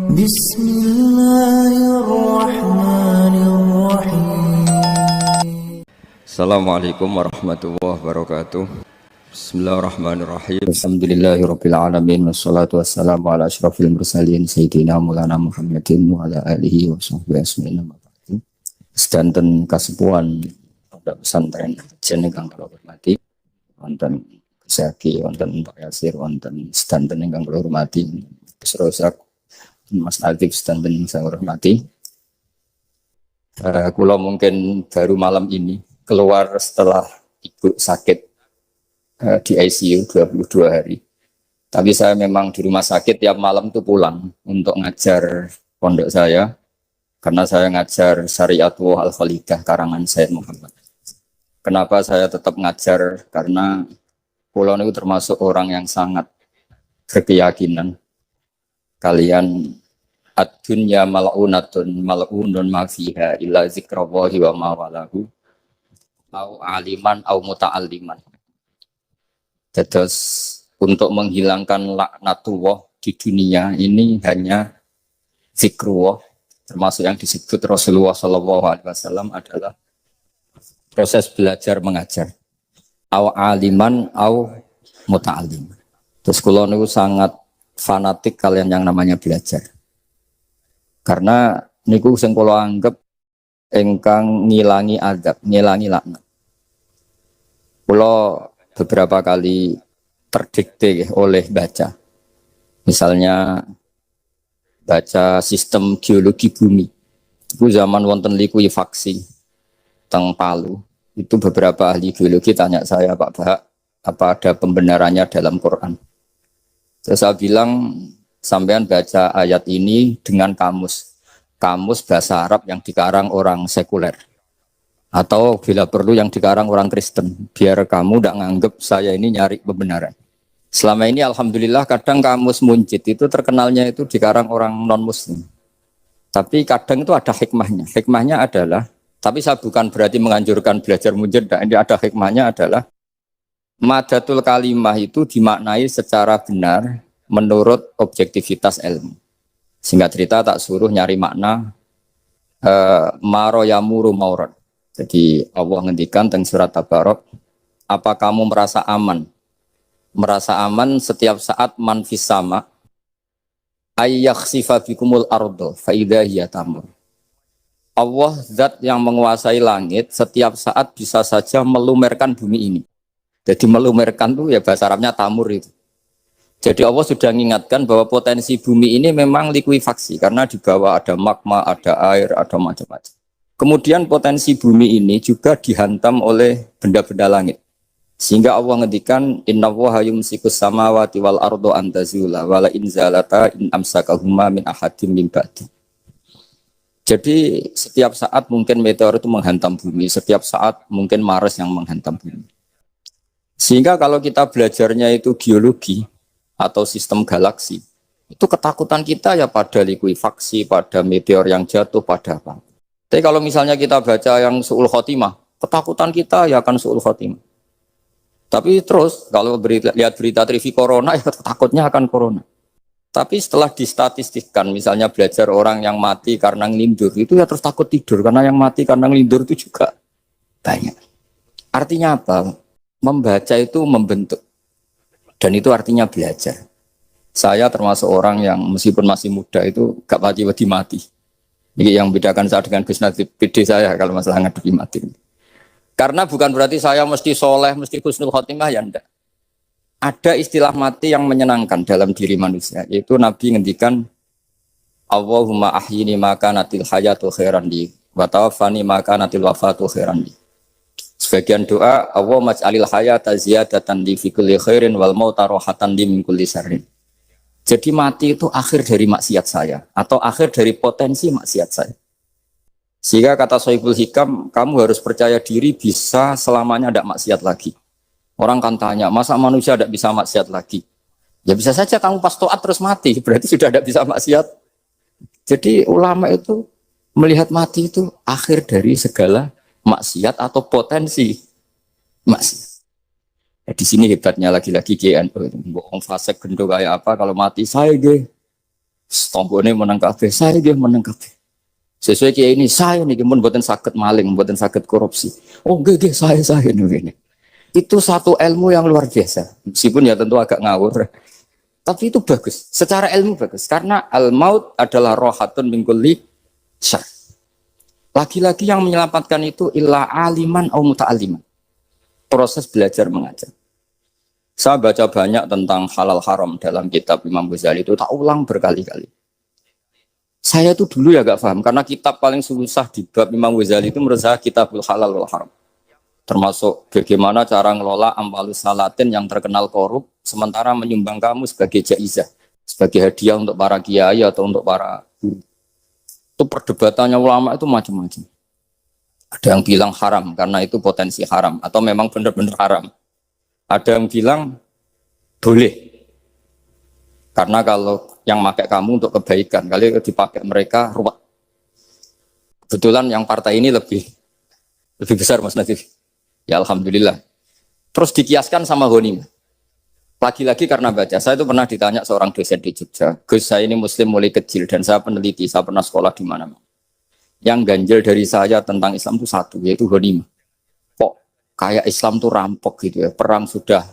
Bismillahirrahmanirrahim. Assalamualaikum warahmatullahi wabarakatuh. Bismillahirrahmanirrahim. Alhamdulillahirabbil alamin wassalatu wassalamu ala asyrofil mursalin sayyidina Maulana Muhammadin wa ala alihi wa sahbihi ajmain. Sedanten kasepuhan pondok pesantren jeneng kang kula hormati, wonten Gus wonten Pak Yasir, wonten sedanten ingkang kula hormati, Gus Rozak, Mas Altif sedanten ingkang saya hormati. Kula mungkin baru malam ini keluar setelah ibu sakit di ICU 22 hari. Tapi saya memang di rumah sakit tiap malam tuh pulang untuk ngajar pondok saya, karena saya ngajar Syariatullah Al-Khalidah karangan Sayyid Muhammad. Kenapa saya tetap ngajar? Karena kula niku termasuk orang yang sangat berkeyakinan kalian ad-dunya mal'unatun mal'unun ma fiha illa zikrallahi wa ma walahu au aliman au muta'alliman. Terus untuk menghilangkan laknatullah di dunia ini hanya zikrullah, termasuk yang disebut Rasulullah SAW adalah proses belajar mengajar. Au aliman au muta'alliman. Terus kula niku sangat fanatik kalian yang namanya belajar. Karena niku sing kula anggap engkang ngilangi adab, ngilangi laknat. Kula beberapa kali terdikte oleh baca. Misalnya baca sistem geologi bumi. Itu zaman wonten likuifaksi teng Palu. Itu beberapa ahli geologi tanya saya, Pak Bahak, apa ada pembenarannya dalam Quran? Saya bilang, sampean baca ayat ini dengan kamus bahasa Arab yang dikarang orang sekuler, atau bila perlu yang dikarang orang Kristen, biar kamu tidak nganggep saya ini nyari pembenaran. Selama ini alhamdulillah kadang kamus Munjid itu terkenalnya itu dikarang orang non muslim, tapi kadang itu ada hikmahnya. Hikmahnya adalah, tapi saya bukan berarti menganjurkan belajar Munjid, ini ada hikmahnya adalah madatul kalimah itu dimaknai secara benar menurut objektivitas ilmu. Singkat cerita tak suruh nyari makna maro yamuru maurad. Jadi Allah ngendikan teng surat Tabarok, apa kamu merasa aman? Merasa aman setiap saat man fis sama ayyakhsifa bikumul ardo fa idza hiya tamur. Allah zat yang menguasai langit setiap saat bisa saja melumerkan bumi ini. Jadi melumerkan itu ya bahasa Arabnya tamur itu. Jadi Allah sudah mengingatkan bahwa potensi bumi ini memang likuifaksi karena di bawah ada magma, ada air, ada macam-macam. Kemudian potensi bumi ini juga dihantam oleh benda-benda langit. Sehingga Allah ngendikan innallaha yumsikus samawati wal ardo an tazula wala in zalata in amsakahuma min ahadim min ba'di. Jadi setiap saat mungkin meteor itu menghantam bumi, setiap saat mungkin Mars yang menghantam bumi. Sehingga kalau kita belajarnya itu geologi atau sistem galaksi, itu ketakutan kita ya pada likuifaksi, pada meteor yang jatuh, pada apa. Tapi kalau misalnya kita baca yang su'ul khotimah, ketakutan kita ya akan su'ul khotimah. Tapi terus kalau lihat berita TV corona, ya takutnya akan corona. Tapi setelah distatistikkan, misalnya belajar orang yang mati karena ngelindur, itu ya terus takut tidur, karena yang mati karena ngelindur itu juga banyak. Artinya apa? Membaca itu membentuk, dan itu artinya belajar. Saya termasuk orang yang meskipun masih muda itu gak pati-pati mati. Ini yang membedakan saya dengan Gus Nadir PD saya kalau masalah ngadepi mati. Karena bukan berarti saya mesti soleh, mesti husnul khotimah, ya enggak. Ada istilah mati yang menyenangkan dalam diri manusia, yaitu Nabi ngendikan Allahumma ahyini maka natil hayatu khairan li wa tawaffani maka natil wafatu khairan li. Sebagian doa, Allah maj'alil hayata ziyadatan li fi kulli khairin wal mauta rohatan li min kulli syarrin. Jadi mati itu akhir dari maksiat saya, atau akhir dari potensi maksiat saya. Sehingga kata Sohibul Hikam, kamu harus percaya diri bisa selamanya tidak maksiat lagi. Orang kan tanya, masa manusia tidak bisa maksiat lagi? Ya bisa saja kamu pas toat terus mati, berarti sudah tidak bisa maksiat. Jadi ulama itu melihat mati itu akhir dari segala maksiat atau potensi maksiat. Di sini hebatnya lagi-lagi GNU. Bohong fasek gendong kayak apa kalau mati saya ge. Tombone menang kabeh, saya dia menang kabeh. Sesuai kiai ini saya nih mun mboten saged maling, mboten saged korupsi. Oh nggih saya ini. Itu satu ilmu yang luar biasa. Meskipun ya tentu agak ngawur. Tapi itu bagus. Secara ilmu bagus karena al-maut adalah rohatun min kulli syarr. Lagi-lagi yang menyelamatkan itu illa aliman au muta'alliman. Proses belajar mengajar. Saya baca banyak tentang halal haram dalam kitab Imam Ghazali itu tak ulang berkali-kali. Saya tuh dulu ya gak paham karena kitab paling susah di bab Imam Ghazali itu menurut saya kitabul halal wal haram. Termasuk bagaimana cara ngelola amwalus salatin yang terkenal korup sementara menyumbang kamu sebagai jaizah, sebagai hadiah untuk para kiai atau untuk para guru. Itu perdebatannya ulama itu macam-macam. Ada yang bilang haram karena itu potensi haram atau memang benar-benar haram. Ada yang bilang boleh karena kalau yang pakai kamu untuk kebaikan kali dipakai mereka ruwet. Kebetulan yang partai ini lebih besar Mas Nadif. Ya alhamdulillah. Terus dikiaskan sama ghanimah. Lagi-lagi karena baca, saya itu pernah ditanya seorang dosen di Jogja, Gus saya ini muslim mulai kecil dan saya peneliti, saya pernah sekolah di mana-mana. Yang ganjil dari saya tentang Islam itu satu, yaitu ghanimah. Kok kayak Islam tuh rampok gitu ya, perang sudah,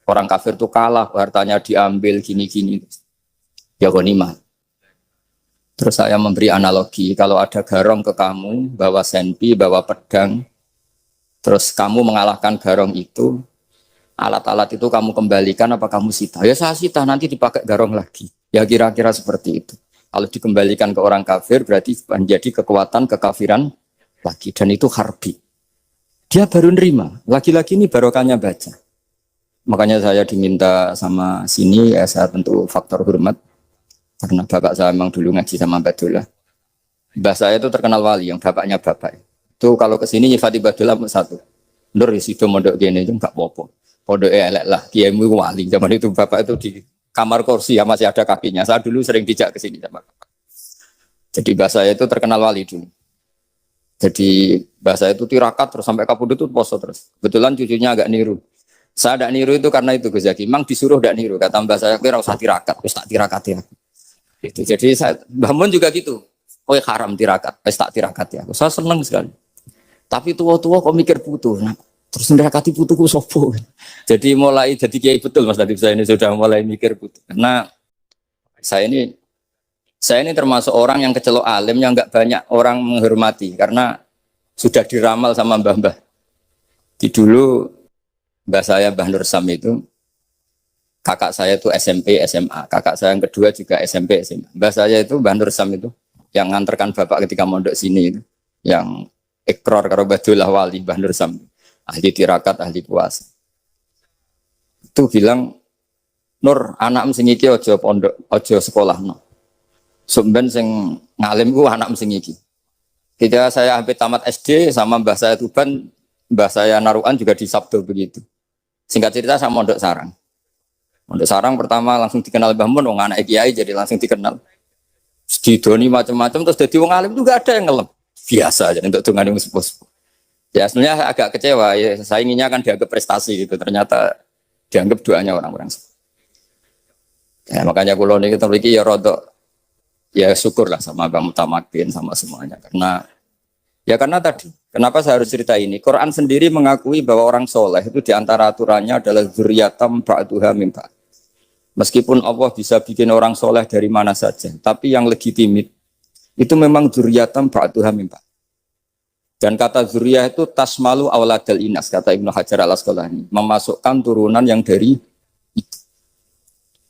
orang kafir tuh kalah, hartanya diambil gini-gini. Ya ghanimah. Terus saya memberi analogi, kalau ada garong ke kamu, bawa senpi, bawa pedang, terus kamu mengalahkan garong itu, alat-alat itu kamu kembalikan apa kamu sita? Ya saya sita, nanti dipakai garong lagi. Ya kira-kira seperti itu. Kalau dikembalikan ke orang kafir berarti menjadi kekuatan kekafiran lagi. Dan itu harbi. Dia baru nerima. Lagi-lagi ini barokahnya baca. Makanya saya diminta sama sini, ya saya tentu faktor hormat. Karena bapak saya memang dulu ngaji sama Badullah. Mbah saya itu terkenal wali, yang bapaknya bapak. Itu kalau kesini nyifati Badullah satu. Nur isido mondok gini itu enggak apa-apa. Pondok elek lah, kiaimu wali. Zaman itu bapak itu di kamar kursi ya masih ada kakinya. Saya dulu sering dijak ke sini sama bapak. Jadi mbah saya itu terkenal wali dulu. Jadi mbah saya itu tirakat terus sampai kapundhut itu poso terus. Kebetulan cucunya agak niru. Saya tidak niru itu karena itu Gus Zaki. Memang disuruh tidak niru. Kata mbah saya, kira usah tirakat, terus tak tirakati ya. Itu. Jadi saya, Mbah Mun juga gitu. Oh haram tirakat, tak tirakat ya. Saya senang sekali. Tapi tua-tua kok mikir putu. Nah, terus nerakati putuku sopo. Jadi mulai jadi kiai betul Mas Nadif saya ini sudah mulai mikir putu. Karena saya ini termasuk orang yang kecelok alim yang enggak banyak orang menghormati karena sudah diramal sama mbah-mbah. Di dulu mbah saya Mbah Nur Sam itu kakak saya itu SMP SMA, kakak saya yang kedua juga SMP SMA. Mbah saya itu Mbah Nur Sam itu yang nganterkan bapak ketika mondok sini itu, yang ikrar karo Badullah wali Mbah Nur Sam, ahli tirakat, ahli puasa. Itu bilang, Nur, anak sing iki aja pondok, aja sekolah no. Sumben sing ngalim ku anak sing iki. Ketika saya hampir tamat SD sama mbah saya Tuban, mbah saya Narukan juga di Sabdo begitu. Singkat cerita sama mondok sarang. Mondok sarang pertama langsung dikenal Mbah Mun, wong anak kiai jadi langsung dikenal. Didoni macam-macam terus jadi wong alim juga ada yang ngelem. Biasa aja untuk dengan yang sepuh-sepuh. Ya sebenarnya agak kecewa ya, saya inginnya kan dianggap prestasi gitu, ternyata dianggap doanya orang-orang. Ya makanya kalau ini kita memiliki ya rodok ya syukurlah sama Bang Mutamakin sama semuanya karena tadi kenapa saya harus cerita ini? Quran sendiri mengakui bahwa orang soleh itu diantara aturannya adalah dzurriyyatam ba'duha min ba'd. Meskipun Allah bisa bikin orang soleh dari mana saja, tapi yang legitimit itu memang dzurriyyatam ba'duha min ba'd. Dan kata dzurriyyah itu tasmalu auladal inas, kata Ibnu Hajar al-Asqalani, memasukkan turunan yang dari itu.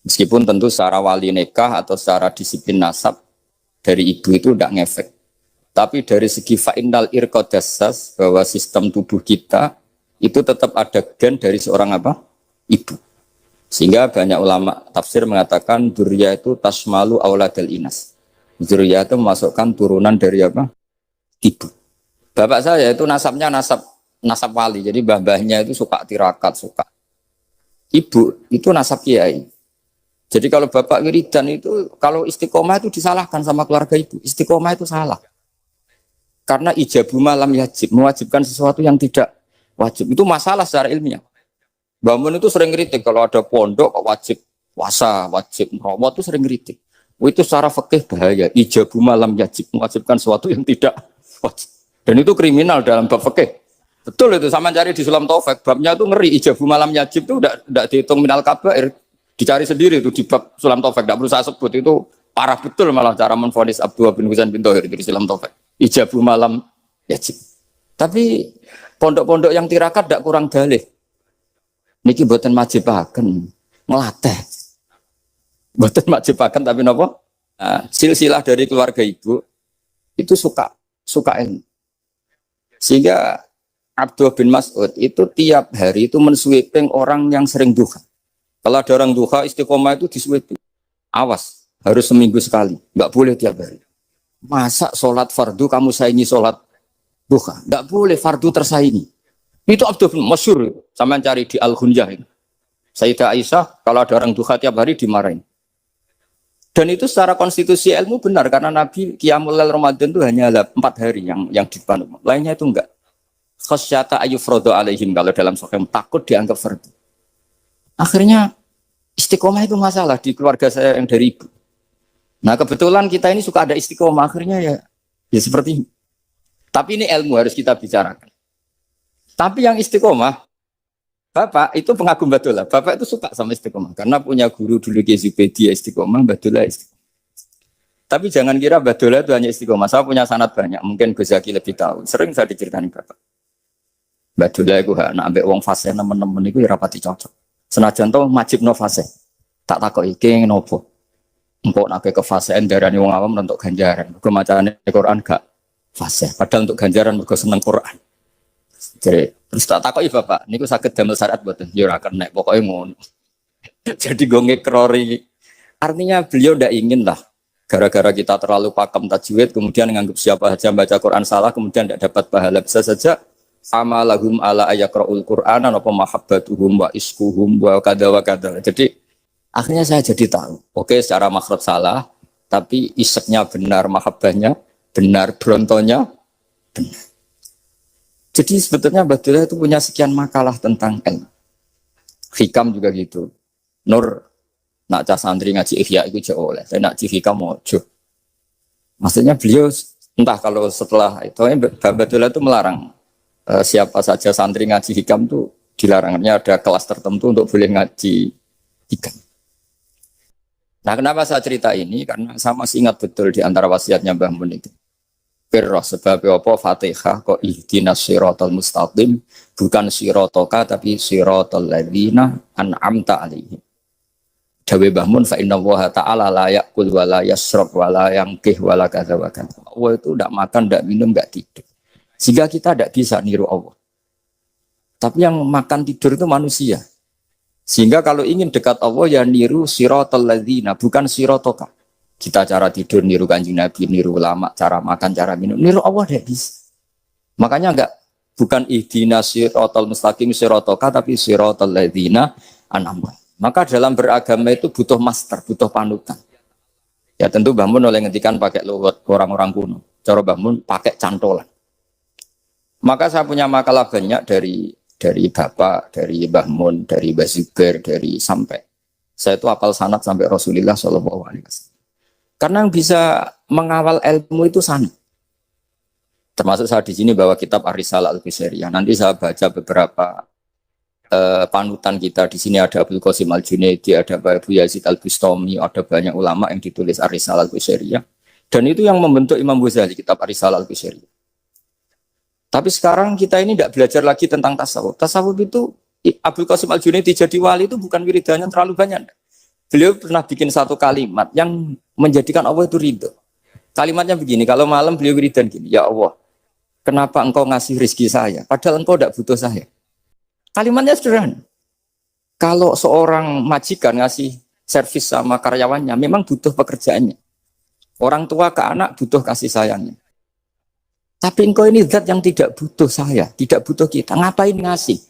Meskipun tentu secara wali nikah atau secara disiplin nasab dari ibu itu tidak ngefek. Tapi dari segi fa'innal irqadassas, bahwa sistem tubuh kita itu tetap ada gen dari seorang apa? Ibu. Sehingga banyak ulama tafsir mengatakan dzurriyyah itu tasmalu auladal inas. Dzurriyyah itu memasukkan turunan dari apa? Ibu. Bapak saya itu nasabnya nasab wali. Jadi mbah-mbahnya itu suka tirakat, suka. Ibu itu nasab kiai. Jadi kalau bapak wiridan itu, kalau istiqomah itu disalahkan sama keluarga ibu. Istiqomah itu salah. Karena ijabu malam yajib, mewajibkan sesuatu yang tidak wajib. Itu masalah secara ilmiah. Mbah Mun itu sering kritik kalau ada pondok kok wajib puasa, wajib merawat itu sering kritik. Itu secara fikih bahaya. Ijabu malam yajib, mewajibkan sesuatu yang tidak wajib. Dan itu kriminal dalam bab fikih. Betul itu, sama cari di Sulam Taufik, babnya itu ngeri. Ijabu malam yajib itu udah dihitung minal kabair. Dicari sendiri itu di bab Sulam Taufik, tidak perlu saya sebut, itu parah betul malah cara menvonis Abdullah bin Husain bin Thohir itu di Sulam Taufik. Ijabu malam yajib. Tapi pondok-pondok yang tirakat tidak kurang dalih. Niki boten majibaken, ngelatih. Boten majibaken tapi napa? Nah, silsilah dari keluarga ibu itu suka ilmu. Sehingga Abdullah bin Mas'ud itu tiap hari itu mensweeping orang yang sering duha. Kalau ada orang duha istiqomah itu disweeping. Awas, harus seminggu sekali, nggak boleh tiap hari. Masa sholat fardu kamu saingi sholat duha? Nggak boleh, fardu tersaingi. Itu Abdul bin Masyhur, sama cari di Al-Hunjah ini. Sayyidah Aisyah, kalau ada orang duha tiap hari dimarahin. Dan itu secara konstitusi ilmu benar, karena Nabi Qiyamul Lail Ramadan itu hanya 4 hari yang dipandu. Lainnya itu enggak. Khasyata ayyufrodo alaihim, kalau dalam sahih takut dianggap fardu. Akhirnya istiqomah itu masalah di keluarga saya yang dari ibu. Nah kebetulan kita ini suka ada istiqomah, akhirnya ya seperti ini. Tapi ini ilmu harus kita bicarakan. Tapi yang istiqomah, Bapak itu pengagum Badulah. Bapak itu suka sama istiqomah karena punya guru dulu Gezubedi istiqomah, Badulah istiqomah. Tapi jangan kira Badulah itu hanya istiqomah. Saya punya sanad banyak. Mungkin Gus Zaki lebih tahu. Sering saya diceritain Bapak. Badulah itu nak ambek wong fase teman-teman itu rapati cocok. Senajan to majib no fase. Tak takoki iki nopo. Engko nak ke fasean darani wong awam untuk ganjaran. Mergo macane Quran gak fase. Padahal untuk ganjaran mergo seneng Quran. Jadi terus tak takoki Bapak, niku saged damel syarat mboten? Ya ora kena, pokoke ngono. Jadi go ngekrori. Artinya beliau ndak ingin lah gara-gara kita terlalu pakem tajwid kemudian nganggap siapa saja baca Quran salah kemudian tidak dapat pahala. Bisa saja amalahum ala ayakraul Qur'ana napa mahabbatuhum wa iskuhum wa kada wa kada. Jadi akhirnya saya jadi tahu. Oke, secara makhraj salah, tapi iseknya benar, mahabbahnya benar, brontonya benar. Jadi sebetulnya Badulah itu punya sekian makalah tentang ilmu. Hikam juga gitu. Nur nak cah santri ngaji ihya itu jauh oleh. Saya nak hikam mojo. Maksudnya beliau entah kalau setelah itu Badulah itu melarang siapa saja santri ngaji hikam itu dilarangnya ada kelas tertentu untuk boleh ngaji hikam. Nah kenapa saya cerita ini? Karena saya masih ingat betul di antara wasiatnya Mbah Mun itu. Firroh sebab apa Fatihah kok ihdinas siratal mustaqim bukan siratoka tapi siratal ladzina an'amta alaihim. Dawe Mbah Mun fa inna wa ta'ala la yaqul wa la yasrab wa la yanqih wa la kadza wa kadza. Allah itu enggak makan, enggak minum, enggak tidur. Sehingga kita enggak bisa niru Allah. Tapi yang makan tidur itu manusia. Sehingga kalau ingin dekat Allah ya niru siratal ladzina bukan siratoka. Kita cara tidur niru Kanjeng Nabi, niru ulama, cara makan, cara minum, niru Allah tidak bisa. Makanya bukan ihdinas siratal mustaqim siratoka tapi siratal ladzina an'amta. Maka dalam beragama itu butuh master, butuh panutan. Ya tentu Mbah Mun oleh ngendikan pakai luwet orang-orang kuno. Cara Mbah Mun pakai cantolan. Maka saya punya makalah banyak dari Bapak, dari Mbah Mun, dari Mbah Zubair, dari sampai saya itu hafal sanad sampai Rasulullah SAW. Karena yang bisa mengawal ilmu itu sana. Termasuk saya di sini bawa kitab Ar-Risalah Al-Qusairiyah. Nanti saya baca beberapa panutan kita. Di sini ada Abdul Qasim Al-Junaidi, ada Abu Yazid Al-Bustami, ada banyak ulama yang ditulis Ar-Risalah Al-Qusairiyah. Dan itu yang membentuk Imam Ghazali, kitab Ar-Risalah Al-Qusairiyah. Tapi sekarang kita ini tidak belajar lagi tentang tasawuf. Tasawuf itu Abdul Qasim Al-Junaidi jadi wali itu bukan wiridannya terlalu banyak. Beliau pernah bikin satu kalimat yang menjadikan Allah itu ridho. Kalimatnya begini, kalau malam beliau wiridan gini, ya Allah, kenapa engkau ngasih rezeki saya? Padahal engkau tidak butuh saya. Kalimatnya sederhana. Kalau seorang majikan ngasih servis sama karyawannya, memang butuh pekerjaannya. Orang tua ke anak butuh kasih sayangnya. Tapi engkau ini zat yang tidak butuh saya, tidak butuh kita. Ngapain ngasih?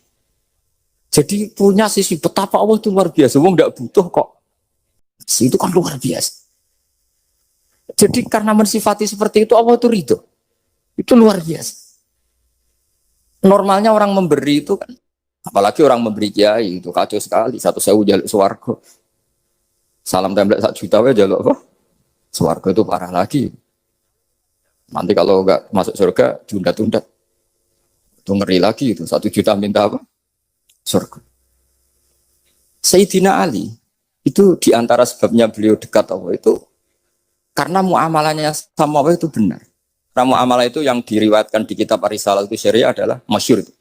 Jadi punya sisi betapa Allah itu luar biasa. Wong tidak butuh kok. Itu kan luar biasa. Jadi karena mensifati seperti itu Allah itu ridho. Itu luar biasa. Normalnya orang memberi itu kan, apalagi orang memberi kiai itu kacau sekali. 1.000 jaluk swarga. Salam template 1 juta wae jaluk apa? Swarga itu parah lagi. Nanti kalau nggak masuk surga, tunda-tunda. Itu ngeri lagi itu. 1 juta minta apa? Surga. Sayyidina Ali, itu diantara sebabnya beliau dekat Allah itu, karena muamalahnya sama Allah itu benar. Karena muamalah itu yang diriwayatkan di kitab Ar-Risalah itu syariah adalah masyhur itu.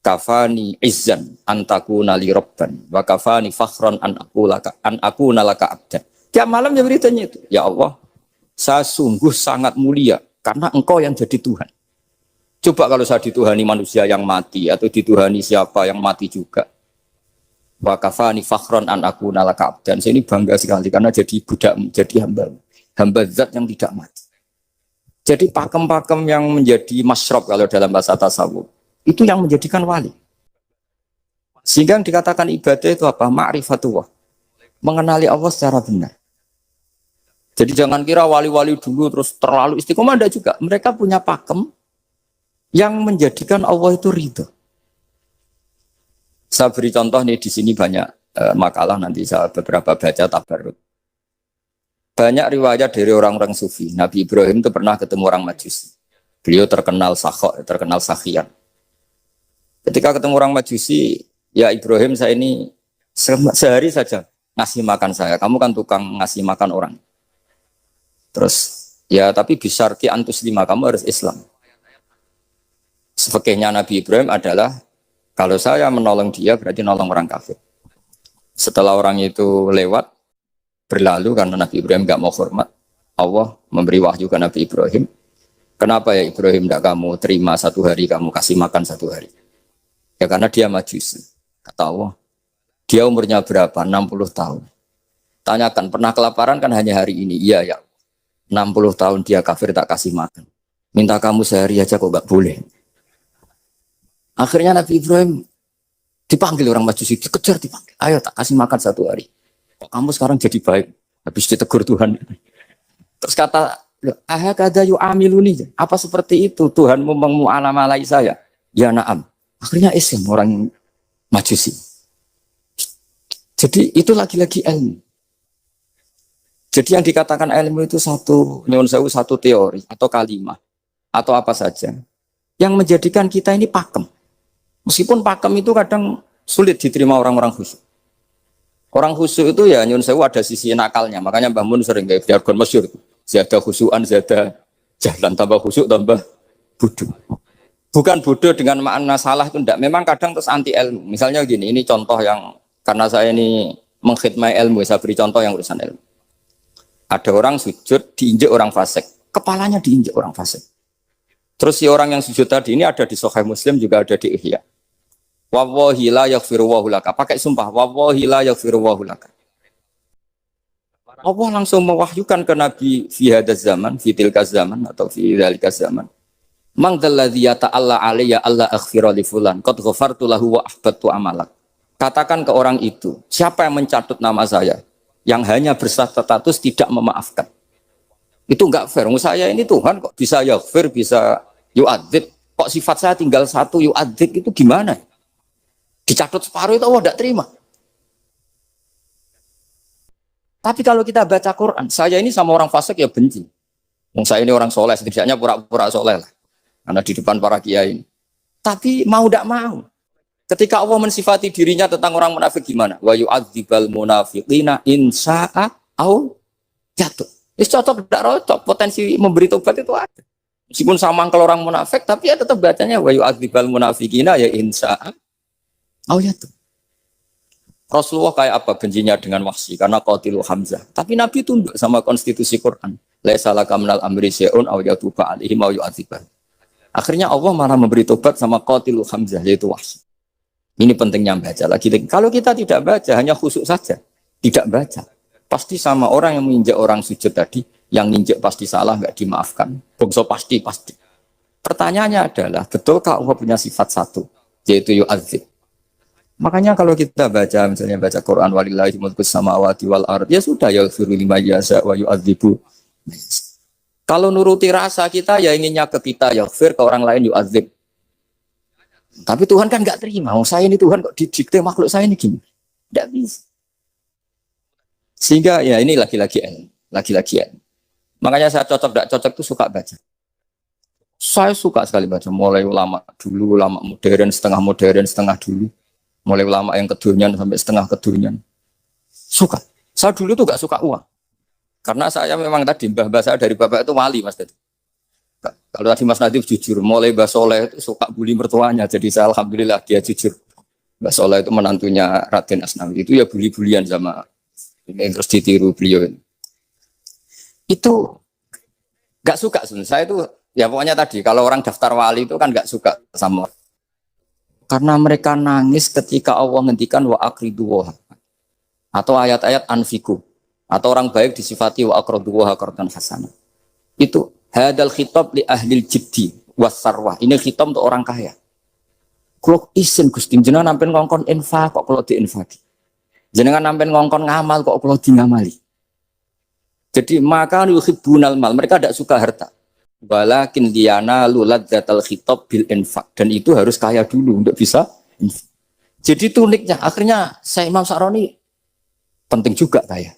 Kafani izzan antakuna li rabban wa kafani fakhran an aku nalaka abdan. Tiap malam ya beritanya itu. Ya Allah, saya sungguh sangat mulia karena engkau yang jadi Tuhan. Coba kalau saya dituhani manusia yang mati atau dituhani siapa yang mati juga. Wa kafani fakhran an aku nalaka abdan. Saya ini bangga sekali karena jadi budak, jadi hamba zat yang tidak mati. Jadi pakem-pakem yang menjadi masyrab kalau dalam bahasa tasawuf itu yang menjadikan wali. Sehingga yang dikatakan ibadah itu apa? Ma'rifatullah. Mengenali Allah secara benar. Jadi jangan kira wali-wali dulu terus terlalu istiqomah, ada juga. Mereka punya pakem yang menjadikan Allah itu ridho. Saya beri contoh nih, di sini banyak makalah, nanti saya beberapa baca tabarruk. Banyak riwayat dari orang-orang sufi. Nabi Ibrahim itu pernah ketemu orang Majusi. Beliau terkenal sakhok, terkenal sakhian. Ketika ketemu orang Majusi, ya Ibrahim, saya ini sehari saja ngasih makan saya. Kamu kan tukang ngasih makan orang. Terus, ya tapi bisarti antus lima, kamu harus Islam. Sefekehnya Nabi Ibrahim adalah, kalau saya menolong dia berarti nolong orang kafir. Setelah orang itu lewat, berlalu karena Nabi Ibrahim gak mau hormat, Allah memberi wahyu ke Nabi Ibrahim. Kenapa ya Ibrahim tidak kamu terima 1 hari, kamu kasih makan 1 hari? Ya karena dia Majusi. Kata Allah, dia umurnya berapa? 60 tahun. Tanyakan, pernah kelaparan kan hanya hari ini? Iya ya. 60 tahun dia kafir tak kasih makan. Minta kamu sehari aja kok gak boleh. Akhirnya Nabi Ibrahim dipanggil orang Majusi, dikejar dipanggil. Ayo tak kasih makan 1 hari. Kok kamu sekarang jadi baik? Habis ditegur Tuhan. Terus kata, ahakada yu'amiluni. Apa seperti itu? Tuhanmu mengu'alamalai saya. Ya na'am. Akhirnya Islam orang Majusi. Jadi itu lagi-lagi ilmu. Jadi yang dikatakan ilmu itu satu teori atau kalimat atau apa saja yang menjadikan kita ini pakem. Meskipun pakem itu kadang sulit diterima orang-orang khusyuk. Orang khusyuk itu ya nyun sewu ada sisi nakalnya. Makanya Mbah Mun sering kayak jargon masyhur. Zada khusyuan, zada jalan, tambah khusyuk tambah bodoh. Bukan bodoh dengan makna salah itu enggak. Memang kadang terus anti ilmu. Misalnya gini, ini contoh yang karena saya ini mengkhidmati ilmu, saya beri contoh yang urusan ilmu. Ada orang sujud diinjek orang fasik, kepalanya diinjek orang fasik. Terus si orang yang sujud tadi ini ada di Sahih Muslim, juga ada di Ihya. Wallahi la yaghfirullahu laka. Pakai sumpah, wallahi la yaghfirullahu laka. Allah langsung mewahyukan ke Nabi fi hadzal zaman, fi tilkaz zaman atau fi dzalikaz zaman. Mang dzalladzi yata'alla alayya alla aghfira li fulan qad ghafartu lahu wa ahbattu amalak. Katakan ke orang itu, siapa yang mencatut nama saya yang hanya berstatus tidak memaafkan. Itu enggak fair. Saya ini Tuhan kok bisa yaghfir, bisa yu'adzib. Kok sifat saya tinggal 1 yu'adzib, itu gimana? Dicatut separuh itu Allah tidak terima. Tapi kalau kita baca Quran, saya ini sama orang fasik ya benci. Saya ini orang soleh, setidaknya pura-pura soleh lah. Karena di depan para kiai. Tapi mau tidak mau. Ketika Allah mensifati dirinya tentang orang munafik gimana? Wa yu'adzibal munafiqina in sya'a au jatuh. Itu cocok tidak cocok, potensi memberi tobat itu ada. Meskipun sama kalau orang munafik, tapi ya tetap bacanya wa yu'adzibal munafiqina ya in sya'a au jatuh. Rasulullah kayak apa bencinya dengan Wahsy karena qatilu Hamzah. Tapi Nabi tunduk sama konstitusi Quran. Laisa laka minal amri syai'un aw yatuba alaihim aw yu'adzibah. Akhirnya Allah malah memberi tobat sama qatilu Hamzah, yaitu Wahsy. Ini pentingnya baca lagi. Kalau kita tidak baca, hanya khusyuk saja, tidak baca, pasti sama orang yang menginjak orang sujud tadi, yang nginjak pasti salah, nggak dimaafkan. Bongso pasti. Pertanyaannya adalah, betulkah Allah punya sifat 1, yaitu yu'adzib? Makanya kalau kita baca, misalnya baca Quran, walillahi mulkus samawati wal ardh, ya sudah, yaghfiru liman yasha wa yu'adzibu. Kalau nuruti rasa kita, ya inginnya ke kita, yaghfir, ke orang lain yu'adzib. Tapi Tuhan kan nggak terima. Saya ini Tuhan kok didikte makhluk saya ini gini. Tidak bisa. Sehingga ya ini lagi-lagi ilmu. Makanya saya cocok tidak cocok itu suka baca. Saya suka sekali baca, mulai ulama dulu, ulama modern, setengah dulu. Mulai ulama yang kedunian sampai setengah kedunian. Suka. Saya dulu tuh gak suka uang. Karena saya memang tadi, mbah saya dari bapak itu wali mas tadi. Kalau tadi Mas Nadif jujur, mulai Mbah Soleh itu suka bully mertuanya. Jadi saya alhamdulillah dia jujur. Mbah Soleh itu menantunya Raden Asnawi. Itu ya bully-bulian sama ini terus ditiru beliau. Itu gak suka sebenarnya. Saya itu ya pokoknya tadi kalau orang daftar wali itu kan gak suka sama. Karena mereka nangis ketika Allah ngendikan wa akridu atau ayat-ayat anfiku atau orang baik disifati wa akridu qardan hasanah. Itu hadal khitab li ahlil jiddi wasarwah. Ini khitab untuk orang kaya. Kalau isin Gusti jenengan nampen ngongkon infak kok kalau diinfaki. Jenengan nampen ngongkon ngamal kok kalau di ngamali. Jadi maka yuhibbunal mal, mereka tidak suka harta. Walakin liyana luladzatal khitab bil infak, dan itu harus kaya dulu untuk bisa infak. Jadi itu uniknya. Akhirnya saya Imam Sa'roni penting juga kaya.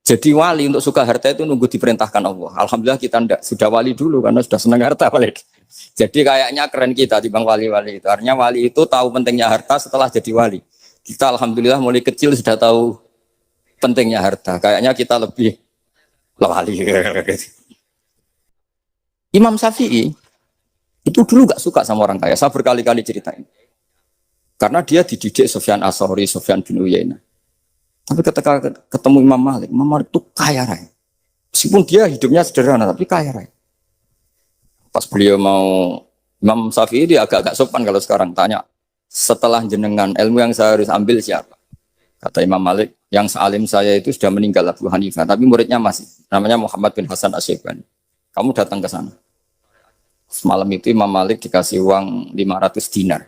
Jadi wali untuk suka harta itu nunggu diperintahkan Allah. Alhamdulillah kita ndak sudah wali dulu karena sudah senang harta balik. Jadi kayaknya keren kita di bang wali-wali itu. Artinya wali itu tahu pentingnya harta setelah jadi wali. Kita alhamdulillah mulai kecil sudah tahu pentingnya harta. Kayaknya kita lebih wali. Imam Syafi'i itu dulu gak suka sama orang kaya. Saya berkali-kali ceritain. Karena dia dididik Sufyan As-Tsauri, Sufyan bin Uyainah. Tapi ketika ketemu Imam Malik itu kaya raya. Meskipun dia hidupnya sederhana, tapi kaya raya. Pas beliau mau, Imam Syafi'i dia agak-agak sopan kalau sekarang tanya, setelah jenengan ilmu yang saya harus ambil siapa? Kata Imam Malik, yang sealim saya itu sudah meninggal Abu Hanifah, tapi muridnya masih, namanya Muhammad bin Hasan Asy-Syaibani. Kamu datang ke sana. Semalam itu Imam Malik dikasih uang 500 dinar.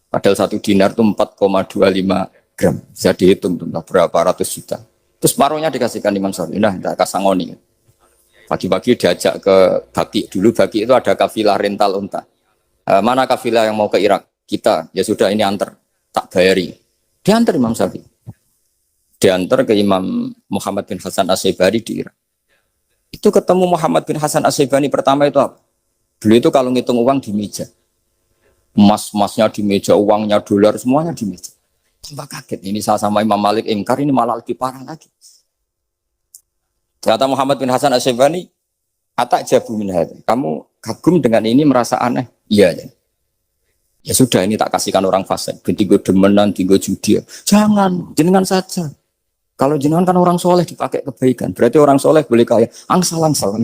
Padahal 1 dinar itu 4,25 gram, bisa dihitung berapa ratus juta. Terus separuhnya dikasihkan Imam Syafi'i, nah tidak kasangoni. Pagi-pagi diajak ke Baki, dulu Baki itu ada kafilah rental unta. Mana kafilah yang mau ke Irak? Kita, ya sudah ini antar, tak bayari. Diantar Imam Syafi'i. Diantar ke Imam Muhammad bin Hasan Asy-Syaibani di Irak. Itu ketemu Muhammad bin Hasan Asy-Syaibani pertama itu apa? Beliau itu kalau ngitung uang di meja. Emas-emasnya di meja, uangnya dolar, semuanya di meja. Tambah kaget, ini saya sama Imam Malik ingkar, ini malah lebih parah lagi. Kata Muhammad bin Hasan Asy-Syaibani, atak jabu min hadza. Kamu kagum dengan ini, merasa aneh? Iya. Ya sudah, ini tak kasihkan orang fasik. Tiga demenan, tiga judi. Jangan, jenengan saja. Kalau jenengan kan orang soleh dipakai kebaikan, berarti orang soleh boleh kaya. Angsal-angsal.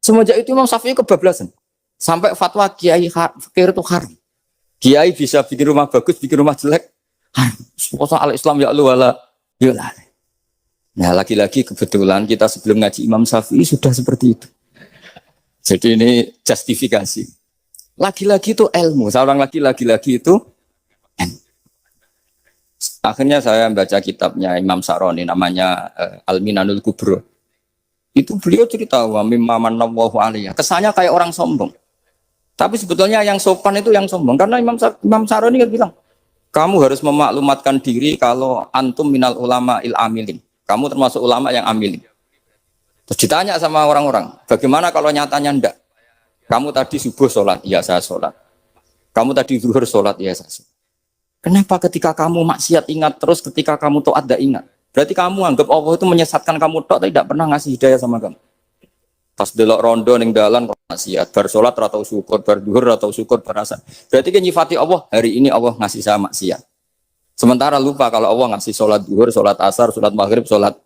Semenjak itu Imam Syafi'i kebablasan. Sampai fatwa kiai fakir itu haram. Kiai bisa bikin rumah bagus, bikin rumah jelek. Puasa al-Islam ya lu wala yola. Nah lagi-lagi kebetulan kita sebelum ngaji Imam Syafi'i sudah seperti itu. Jadi ini justifikasi. Lagi-lagi itu ilmu. Seorang lagi-lagi itu akhirnya saya baca kitabnya Imam Sa'roni namanya Al-Minanul Kubro. Itu beliau cerita wa mimma manallahu alaihi. Kesannya kayak orang sombong. Tapi sebetulnya yang sopan itu yang sombong karena Imam Sa'roni kan bilang kamu harus memaklumatkan diri kalau antum minal ulama il amilin. Kamu termasuk ulama yang amilin. Terus ditanya sama orang-orang, bagaimana kalau nyatanya ndak? Kamu tadi subuh sholat, iya saya sholat. Kamu tadi zuhur sholat, iya saya sholat. Kenapa ketika kamu maksiat ingat terus, ketika kamu taat tidak ingat? Berarti kamu anggap Allah itu menyesatkan kamu tok, tidak pernah ngasih hidayah sama kamu. Pas delok rondo ning dalan kok maksiat, bar sholat atau syukur, bar zuhur atau syukur berasa. Berarti kan nyifati Allah, hari ini Allah ngasih saya maksiat. Sementara lupa kalau Allah ngasih sholat zuhur, sholat asar, sholat maghrib, sholat.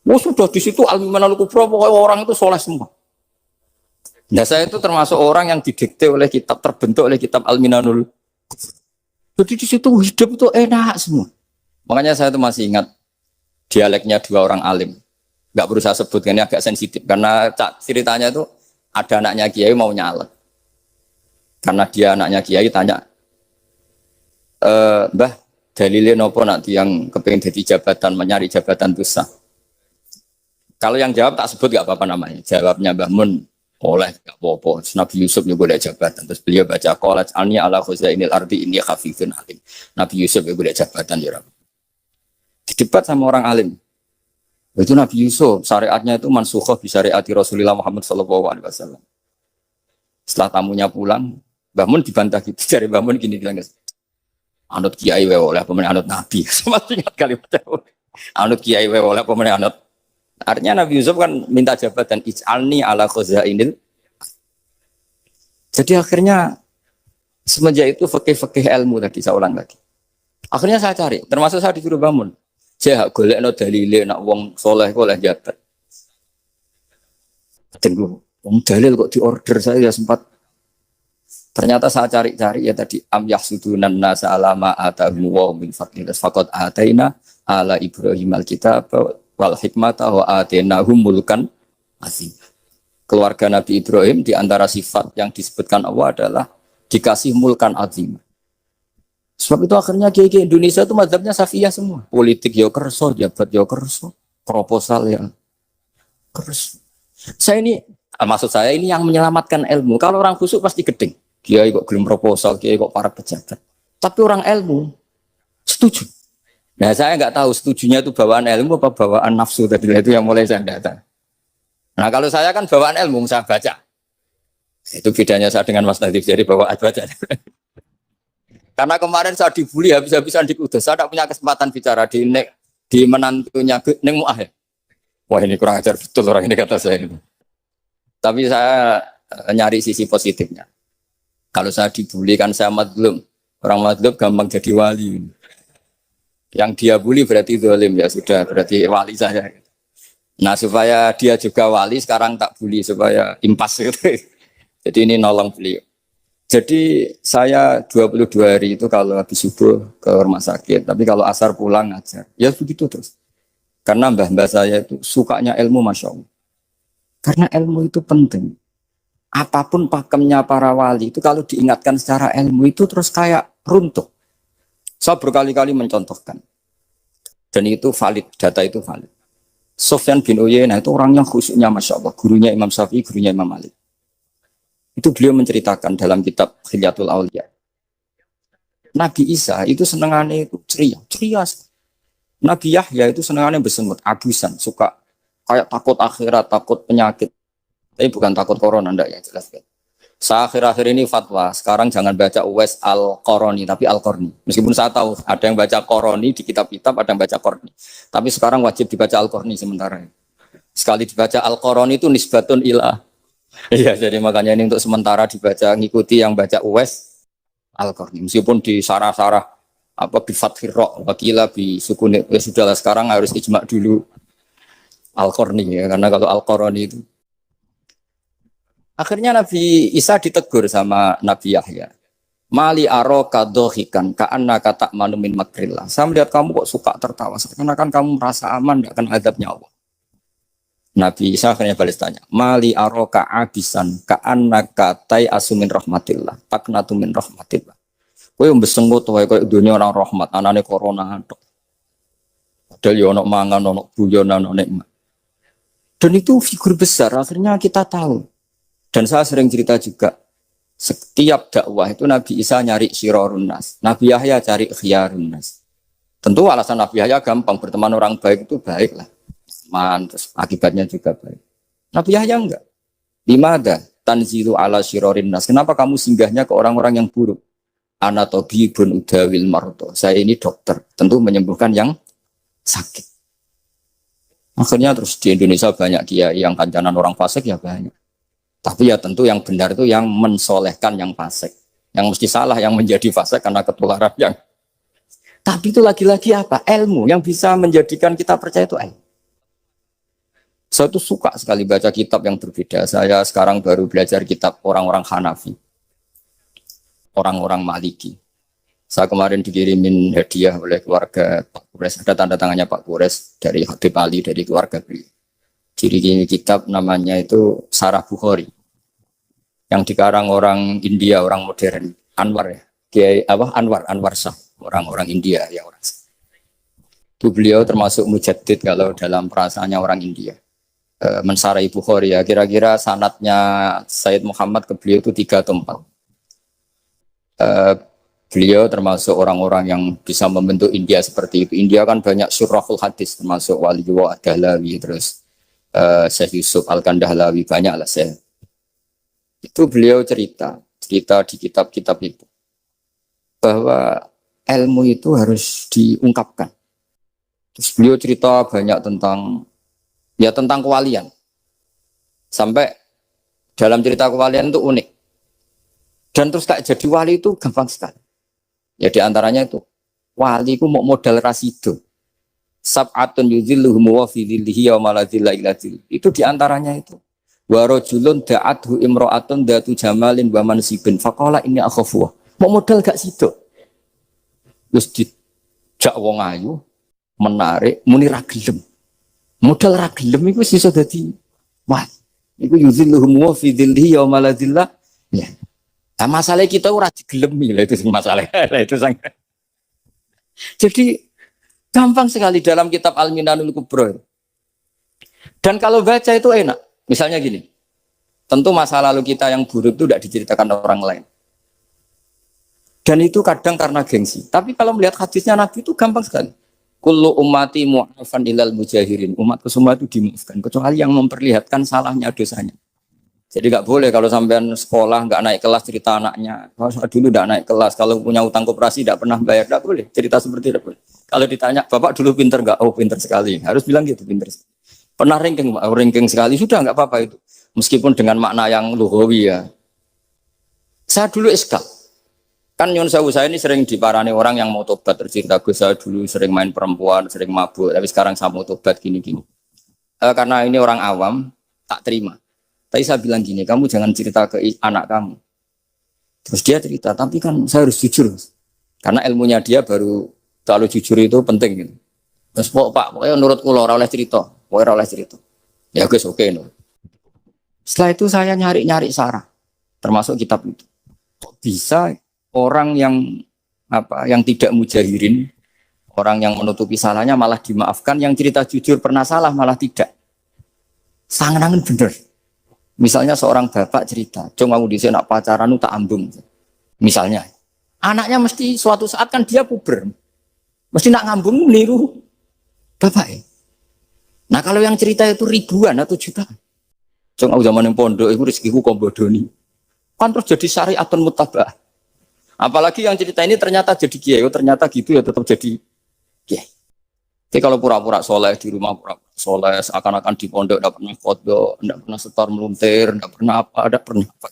Oh sudah di situ al-Minanul Kubro, pokoknya orang itu soleh semua. Nah saya itu termasuk orang yang didikte oleh kitab, terbentuk oleh kitab Al-Minanul Kubro. Jadi di situ hidup itu enak semua. Makanya saya itu masih ingat dialeknya dua orang alim. Nggak perlu saya sebutkan, ini agak sensitif. Karena ceritanya itu ada anaknya Kiai mau nyalek. Karena dia anaknya Kiai tanya, Mbah, dalilnya nopo nanti yang kepengen jadi jabatan, mencari jabatan itu sah. Kalau yang jawab tak sebut nggak apa-apa namanya. Jawabnya Mbah Mun, oleh nggak apa-apa. Nabi Yusuf juga boleh jabatan. Terus beliau baca qalat alni ala khuzainil ardi inni khafifun alim. Nabi Yusuf juga boleh jabatan ya. Di debat sama orang alim. Itu Nabi Yusuf, syariatnya itu mansukhoh bi syariati Rasulullah Muhammad SAW. Setelah tamunya pulang, Mbah Mun dibantah gitu. Dari Mbah Mun gini bilang, anut kiai wae oleh pemenang anut Nabi. Masih ingat kalimat itu. Anut kiai wae oleh pemenang anut. Artinya Nabi Yusuf kan minta jabatan ij'alni ala khazainil. Jadi akhirnya semenjak itu fikih-fikih ilmu tadi saya ulang lagi. Akhirnya saya cari, termasuk saya disuruh bangun. Saya golekno dalile nak wong soleh kok oleh jabat. Tunggu, wong dalil kok diorder saya sempat. Ternyata saya cari-cari ya tadi am yahsudunan nasa alama atahum wa min fadlil faqad ataina ala Ibrahim alkitab wal hikmata wa atainahum mulkan azim. Keluarga Nabi Ibrahim di antara sifat yang disebutkan Allah adalah dikasih mulkan azim. Sebab itu akhirnya kiai Indonesia itu mazhabnya Safiyah semua. Politik ya kerso, jabat ya kerso, proposal ya kerso. Saya ini, maksud saya ini yang menyelamatkan ilmu. Kalau orang khusyuk pasti gedeng. Kiai kok gelem proposal, kiai kok para pejabat. Tapi orang ilmu setuju. Nah saya nggak tahu setujunya itu bawaan ilmu apa bawaan nafsu tadi itu yang mulai saya datang. Nah kalau saya kan bawaan ilmu saya baca. Itu bedanya saya dengan Mas Nadif jadi bawaan baca. Karena kemarin saya dibully habis-habisan di Kudus, saya tidak punya kesempatan bicara di menantunya Neng Mu'ah ya. Wah ini kurang ajar betul orang ini kata saya. Tapi saya nyari sisi positifnya. Kalau saya dibully kan saya madlum. Orang madlum gampang jadi wali. Yang dia bully berarti zalim ya sudah berarti wali saya. Nah supaya dia juga wali sekarang tak bully supaya impas gitu. Jadi ini nolong beliau. Jadi saya 22 hari itu kalau habis subuh ke rumah sakit, tapi kalau asar pulang ngajar. Ya begitu terus. Karena mbah-mbah saya itu sukanya ilmu Masya Allah. Karena ilmu itu penting. Apapun pakemnya para wali itu kalau diingatkan secara ilmu itu terus kayak runtuh. Saya berkali-kali mencontohkan. Dan itu valid, data itu valid. Sufyan bin Uyainah itu orang yang khusyuknya Masya Allah. Gurunya Imam Syafi'i, gurunya Imam Malik. Itu beliau menceritakan dalam kitab Hilyatul Auliya. Nabi Isa itu senengannya itu ceria. Nabi Yahya itu senengannya bersengut, abusan, suka kayak takut akhirat, takut penyakit. Tapi bukan takut corona, enggak ya jelas kan. Saya akhir-akhir ini fatwa, sekarang jangan baca Uwais Al-Qarani, tapi Al-Qarni. Meskipun saya tahu ada yang baca Qarani di kitab-kitab, ada yang baca Qarni. Tapi sekarang wajib dibaca Al-Qarni sementara. Sekali dibaca Al-Qarani itu nisbatun ilah. Iya, jadi makanya ini untuk sementara dibaca, ngikuti yang baca Uwais Al-Qarni. Meskipun di sarah-sarah apa bi fathir ra wakila bi sukun ya sudahlah sekarang harus ijma dulu Al-Qarni ya, karena kalau Al-Qarani itu akhirnya Nabi Isa ditegur sama Nabi Yahya. Mali aroka dohikan ka'anna kata manumin makrillah. Saya melihat kamu kok suka tertawa, seakan-akan kamu merasa aman tidak akan azabnya Allah. Nabi Isa akhirnya balas tanya, Mali aroka abisan ka'annaka tai asumin rahmatillah, taknatu min rahmatillah. Kowe mbesengut wae koyo dunia orang rahmat, anane corona tok. Padahal yo ono mangan, ono guyon, ono nikmat. Dan itu figur besar, akhirnya kita tahu. Dan saya sering cerita juga, setiap dakwah itu Nabi Isa nyari syirorun nas, Nabi Yahya cari khiyarun nas. Tentu alasan Nabi Yahya gampang, berteman orang baik itu baik lah. Terus akibatnya juga baik. Nabi Yahya enggak. Limada tanzilu ala syirorin nas. Kenapa kamu singgahnya ke orang-orang yang buruk? Ana tabibun udawil marto. Saya ini dokter, tentu menyembuhkan yang sakit. Akhirnya terus di Indonesia banyak kiai yang kancanan orang fasik ya banyak. Tapi ya tentu yang benar itu yang mensolehkan yang fasik. Yang mesti salah yang menjadi fasik karena ketularan yang. Tapi itu lagi-lagi apa? Ilmu yang bisa menjadikan kita percaya itu ilmu. Saya tuh suka sekali baca kitab yang berbeda. Saya sekarang baru belajar kitab orang-orang Hanafi. Orang-orang Maliki. Saya kemarin dikirimin hadiah oleh keluarga Pak Kures. Ada tanda tangannya Pak Kures dari Habib Ali, dari keluarga beliau. Ciri kitab namanya itu Sarah Bukhari. Yang dikarang orang India, orang modern. Anwar ya. Kiai Anwar Shah. Orang-orang India ya orang. Itu beliau termasuk mujaddid kalau dalam perasaannya orang India. Mensarai Bukhari ya, kira-kira sanadnya Sayyid Muhammad ke beliau itu 3 atau 4. Beliau termasuk orang-orang yang bisa membentuk India seperti itu. India kan banyak syurahul hadis, termasuk Wali Wa'a Dahlawi, terus Syekh Yusuf Al-Kandahlawi, banyak lah saya. Itu beliau cerita di kitab-kitab itu bahwa ilmu itu harus diungkapkan. Terus beliau cerita banyak tentang kewalian. Sampai dalam cerita kewalian itu unik. Dan terus kayak jadi wali itu gampang sekali. Ya diantaranya itu wali itu mau modal rasido. Sab'atun yuzilluhum wa fi dhillihi wa maladhilla ila dhil. Itu diantaranya itu. Wa rajulun da'athu imra'atun datu jamalin wa mansibin faqala inni akhafu. Mau modal gak sido. Terus dijak wong ayu menarik muni ra gelem. Modal ra gelem iku iso dadi wah. Iku yuzilluhum wa fi dhillihi wa maladhilla. Ya. Nah, masalah kita ora digelemi lah itu masalah. Itu sang. Jadi gampang sekali dalam kitab Al-Minanul Kubra. Dan kalau baca itu enak. Misalnya gini. Tentu masa lalu kita yang buruk itu tidak diceritakan orang lain. Dan itu kadang karena gengsi. Tapi kalau melihat hadisnya Nabi itu gampang sekali. Kullu ummati mu'afan ilal mujahirin. Umatku semua itu dimaafkan. Kecuali yang memperlihatkan salahnya dosanya. Jadi nggak boleh kalau sampean sekolah nggak naik kelas cerita anaknya. Kalau dulu nggak naik kelas, kalau punya utang koperasi nggak pernah bayar, nggak boleh cerita seperti itu. Kalau ditanya bapak dulu pinter nggak? Oh pinter sekali. Harus bilang gitu pinter. Pernah ranking sekali sudah nggak apa-apa itu. Meskipun dengan makna yang lughawi ya. Saya dulu eskal. Kan Nyun Sewu saya ini sering diparani orang yang mau tobat tercerita gue saya dulu sering main perempuan, sering mabuk, tapi sekarang saya mau tobat gini-gini. Karena ini orang awam tak terima. Tapi saya bilang gini, kamu jangan cerita ke anak kamu. Terus dia cerita, tapi kan saya harus jujur. Karena ilmunya dia baru terlalu jujur itu penting. Gitu. Terus pokoknya menurut kula ora oleh cerita. Pokoknya ora oleh cerita. Ya guys, oke. No. Setelah itu saya nyari-nyari sarah. Termasuk kitab itu. Kok bisa orang yang tidak mujahirin, orang yang menutupi salahnya malah dimaafkan, yang cerita jujur pernah salah malah tidak. Sangat bener. Misalnya seorang bapak cerita, cuma mau disini nak pacaran tak ambung. Misalnya, anaknya mesti suatu saat kan dia puber, mesti nak ngambung meniru bapak. Nah kalau yang cerita itu ribuan atau jutaan, cuma zaman yang pondok itu rezekiku kombodoni, kan terus jadi syariatun mutabah. Apalagi yang cerita ini ternyata jadi kiai, ternyata gitu ya tetap jadi kiai. Jadi kalau pura-pura soleh di rumah pura-pura soleh, seakan-akan di pondok tidak pernah kodok, tidak pernah setor meluntir, tidak pernah apa, tidak pernah apa.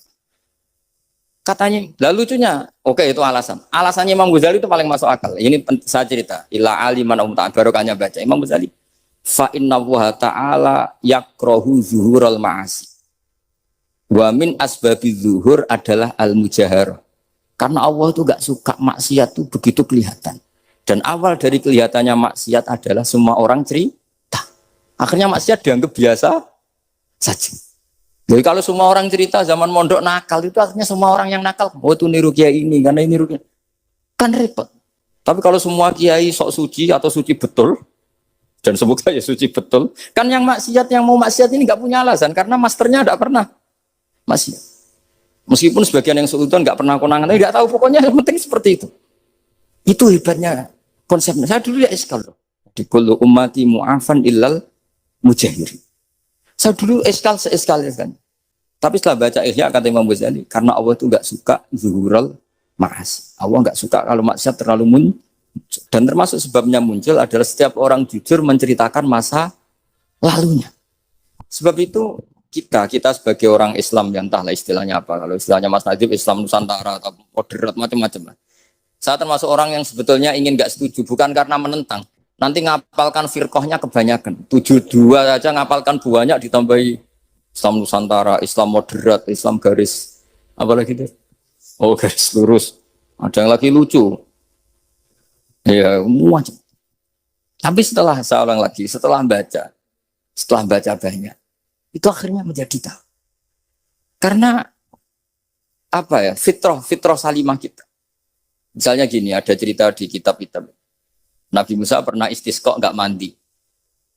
Katanya, lalu lucunya, oke itu alasan. Alasannya Imam Ghazali itu paling masuk akal. Ini saya cerita, ila aliman ta'ala barokahnya baca Imam Ghazali. Fa inna wa ta'ala yakrohu zuhurul ma'asi. Wa min asbabi zuhur adalah al-mujaharah. Karena Allah itu gak suka maksiat itu begitu kelihatan. Dan awal dari kelihatannya maksiat adalah semua orang cerita. Akhirnya maksiat dianggap biasa saja. Jadi kalau semua orang cerita zaman mondok nakal itu akhirnya semua orang yang nakal. Oh itu niru kiai ini, karena ini niru kiai. Kan repot. Tapi kalau semua kiai sok suci atau suci betul, dan semoga ya suci betul, kan yang maksiat, yang mau maksiat ini gak punya alasan. Karena masternya gak pernah maksiat. Meskipun sebagian yang sultan gak pernah konangan, tapi gak tahu pokoknya yang penting seperti itu. Itu hebatnya konsepnya. Saya dulu ya eskal loh. Di kullu ummati mu'afan illal mujahiri. Saya dulu eskal kan. Tapi setelah baca Ihya kata Imam Ghazali, karena Allah itu enggak suka zuhural ma'as. Allah enggak suka kalau maksiat terlalu muncul. Dan termasuk sebabnya muncul adalah setiap orang jujur menceritakan masa lalunya. Sebab itu kita sebagai orang Islam yang entahlah istilahnya apa. Kalau istilahnya Mas Najib Islam Nusantara atau moderat macam-macam lah. Saya termasuk orang yang sebetulnya ingin gak setuju, bukan karena menentang. Nanti ngapalkan firqahnya kebanyakan. 72 saja ngapalkan banyak ditambahi Islam Nusantara, Islam moderat, Islam garis. Apa lagi itu? Oh garis lurus. Ada yang lagi lucu. Ya macam. Tapi saya ulang lagi, setelah baca banyak, itu akhirnya menjadi tahu. Karena apa ya, fitrah salimah kita. Misalnya gini, ada cerita di kitab-kitab. Nabi Musa pernah istisqa nggak mandi.